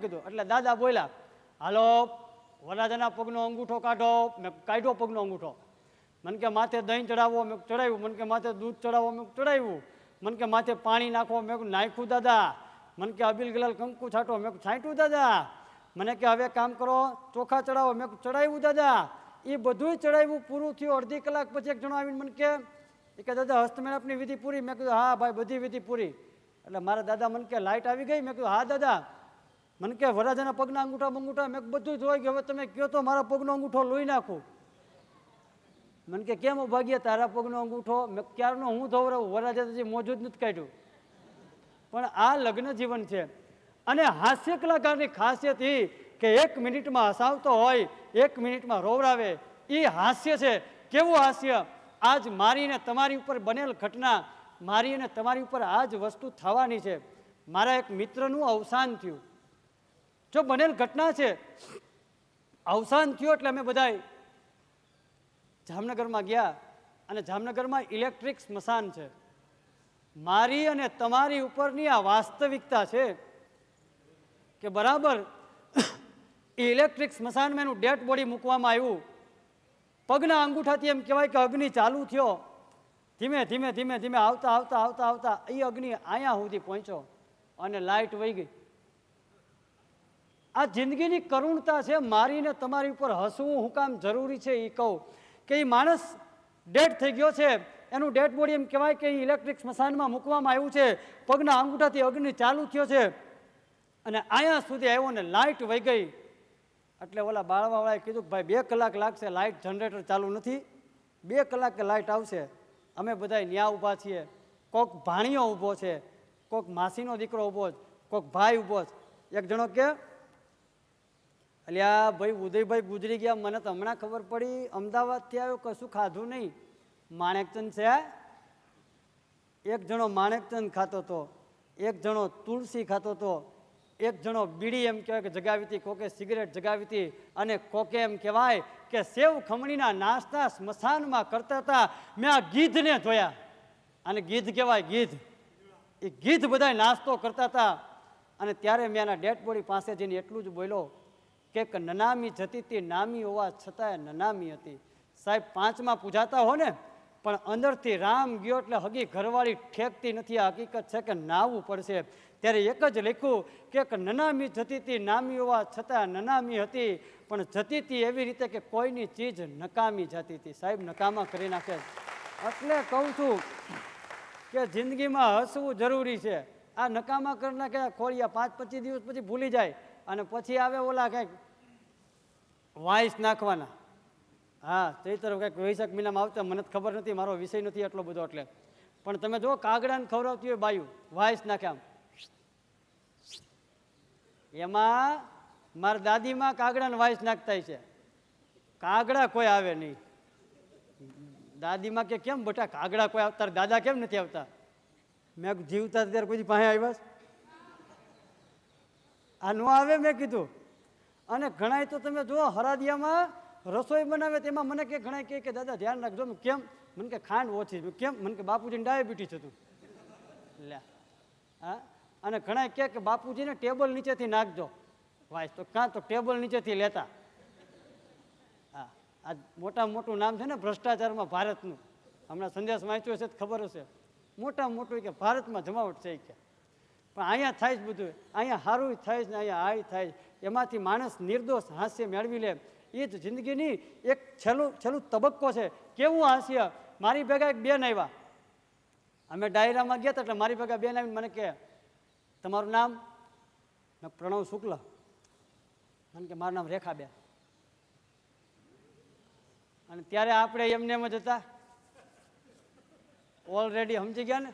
કીધું. એટલે દાદા બોલ્યા, હાલો વરરાજાના પગનો અંગૂઠો કાઢો. મેં કાઢ્યો પગનો અંગૂઠો. મને કે માથે દહીં ચડાવો. મેં ચડાવ્યું. મને કે માથે દૂધ ચડાવો. મેં ચડાવ્યું. મને કે માથે પાણી નાખો. મેં નાખ્યું દાદા. મને કે અબીલ ગલાલ કંકુ છાંટો. મેં છાંટ્યું દાદા. મને કે હવે કામ કરો, ચોખા ચડાવો. મેં ચડાવ્યું દાદા. એ બધું ચડાવ્યું. પૂરું થયું. અડધી કલાક પછી એક જણો આવીને મને કે દાદા હસ્તમેળાપની વિધિ પૂરી? મેં કીધું હા ભાઈ, બધી વિધિ પૂરી. એટલે મારા દાદા મને કે લાઇટ આવી ગઈ? મેં કીધું હા દાદા. મને કે વરરાજાના પગના અંગૂઠા બંગૂઠા? મેં બધું જોઈ ગયું. હવે તમે કહો તો મારા પગનો અંગૂઠો લોહી નાખું. મને કે કેમ ભાગ્યા તારા પગનો અંગૂઠો? મેં ક્યારનો હું ધોવરાવું, વરરાજા હજી મોજું જ નથી કાઢ્યું. પણ આ લગ્ન જીવન છે. અને હાસ્ય કલાકારની ખાસિયત એ કે 1 મિનિટમાં હસાવતો હોય, 1 મિનિટમાં રોવરાવે, એ હાસ્ય છે. કેવું હાસ્ય! આજ મારી ને તમારી ઉપર બનેલ ઘટના, મારી અને તમારી ઉપર આ જ વસ્તુ થવાની છે. મારા એક મિત્રનું અવસાન થયું. જો બનેલ ઘટના છે, અવસાન થયું એટલે અમે બધાય જામનગરમાં ગયા અને જામનગરમાં ઇલેક્ટ્રિક સ્મશાન છે. મારી અને તમારી ઉપરની આ વાસ્તવિકતા છે કે બરાબર ઇલેક્ટ્રિક સ્મશાનમાં એનું ડેડ બોડી મૂકવામાં આવ્યું. પગના અંગૂઠાથી એમ કહેવાય કે અગ્નિ ચાલુ થયો. ધીમે ધીમે ધીમે ધીમે આવતા આવતા આવતા આવતા એ અગ્નિ અહીંયા સુધી પહોંચ્યો અને લાઇટ વહી ગઈ. આ જિંદગીની કરુણતા છે. મારીને તમારી ઉપર હસવું હું કામ જરૂરી છે એ કહું કે એ માણસ ડેડ થઈ ગયો છે, એનું ડેડ બોડી એમ કહેવાય કે ઇલેક્ટ્રિક સ્મશાનમાં મૂકવામાં આવ્યું છે. પગના અંગૂઠાથી અગ્નિ ચાલુ થયો છે અને અહીંયા સુધી આવ્યો ને લાઇટ વહી ગઈ. એટલે ઓલા બાળવાવાળાએ કીધું કે ભાઈ 2 કલાક લાગશે, લાઇટ જનરેટર ચાલુ નથી, 2 કલાકે લાઇટ આવશે. અમે બધા ન્યા ઊભા છીએ. કોક ભાણિયો ઊભો છે, કોક માસીનો દીકરો ઊભો છે, કોક ભાઈ ઊભો છે. એક જણો કે અલ્યા ભાઈ ઉદયભાઈ ગુજરી ગયા, મને તો હમણાં ખબર પડી, અમદાવાદથી આવ્યો, કશું ખાધું નહીં. માણેકચંદ છે. એક જણો માણેકચંદ ખાતો હતો, એક જણો તુલસી ખાતો હતો, એક જણો બીડી એમ કહેવાય કે જગાવી હતી, કોકે સિગરેટ જગાવી હતી અને કોકે એમ કહેવાય કે સેવ ખમણીના નાસ્તા સ્મશાનમાં કરતા હતા. મેં આ ગીધને જોયા, અને ગીધ કહેવાય ગીધ, એ ગીધ બધા નાસ્તો કરતા હતા. અને ત્યારે મેં એના ડેડ બોડી પાસે જઈને એટલું જ બોલ્યો કે નનામી જતી હતી, નામી હોવા છતાંય નનામી હતી. સાહેબ 5માં પૂજાતા હો ને, પણ અંદરથી રામ ગયો એટલે હગી ઘરવાળી ઠેકતી નથી. આ હકીકત છે કે નાવું પડશે. ત્યારે એક જ લખ્યું કે નનામી જતી હતી, નામી હોવા છતાં નનામી હતી, પણ જતી હતી એવી રીતે કે કોઈની ચીજ નકામી જતી હતી. સાહેબ નકામા કરી નાખે. એટલે કહું છું કે જિંદગીમાં હસવું જરૂરી છે. આ નકામા કરી નાખે ખોળિયા 5-25 દિવસ પછી ભૂલી જાય અને પછી આવે ઓલા કંઈક વાઇસ નાખવાના. હા, ચૈત્ર કંઈક વૈશાખ મહિનામાં આવતા, મને ખબર નથી, મારો વિષય નથી એટલો બધો. એટલે પણ તમે જો કાગડાને ખવડાવતી હોય બાયું, વાઇસ નાખે આમ. એમાં મારા દાદીમાં કાગડાને વાઇસ નાખતા છે, કાગડા કોઈ આવે નહીં. દાદીમાં કે કેમ બેટા કાગડા કોઈ આવતા, દાદા કેમ નથી આવતા? મેં જીવતા ત્યારે કોઈ પાસે આવ્યા આ નો આવે? મેં કીધું. અને ઘણાય તો તમે જુઓ હરાદિયામાં રસોઈ બનાવે તેમાં મને કે ઘણા કે દાદા ધ્યાન રાખજો. કેમ? મને કે ખાંડ ઓછી. કેમ? મને કે બાપુજીને ડાયાબિટીસ હતું. લે હા. અને ઘણા કે બાપુજીને ટેબલ નીચેથી નાખજો વાઇસ, તો કાં તો ટેબલ નીચેથી લેતા. હા, આ મોટામાં મોટું નામ છે ને ભ્રષ્ટાચારમાં ભારતનું. હમણાં સંદેશ વાંચ્યો છે ખબર હશે. મોટામાં મોટું કે ભારતમાં જમાવટ છે કે, પણ અહીંયા થાય જ બધું. અહીંયા સારું થાય ને અહીંયા હાય થાય. એમાંથી માણસ નિર્દોષ હાસ્ય મેળવી લે. એ જ જિંદગીની એક છેલ્લું તબક્કો છે. કેવું હાસ્ય! મારી ભેગા એક બેન આવ્યા, અમે ડાયરામાં ગયા હતા, એટલે મારી ભેગા બેન આવીને મને કે તમારું નામ? પ્રણવ શુક્લ. મને કે મારું નામ રેખાબેન. અને ત્યારે આપણે એમને એમ જ હતા, ઓલરેડી સમજી ગયા ને.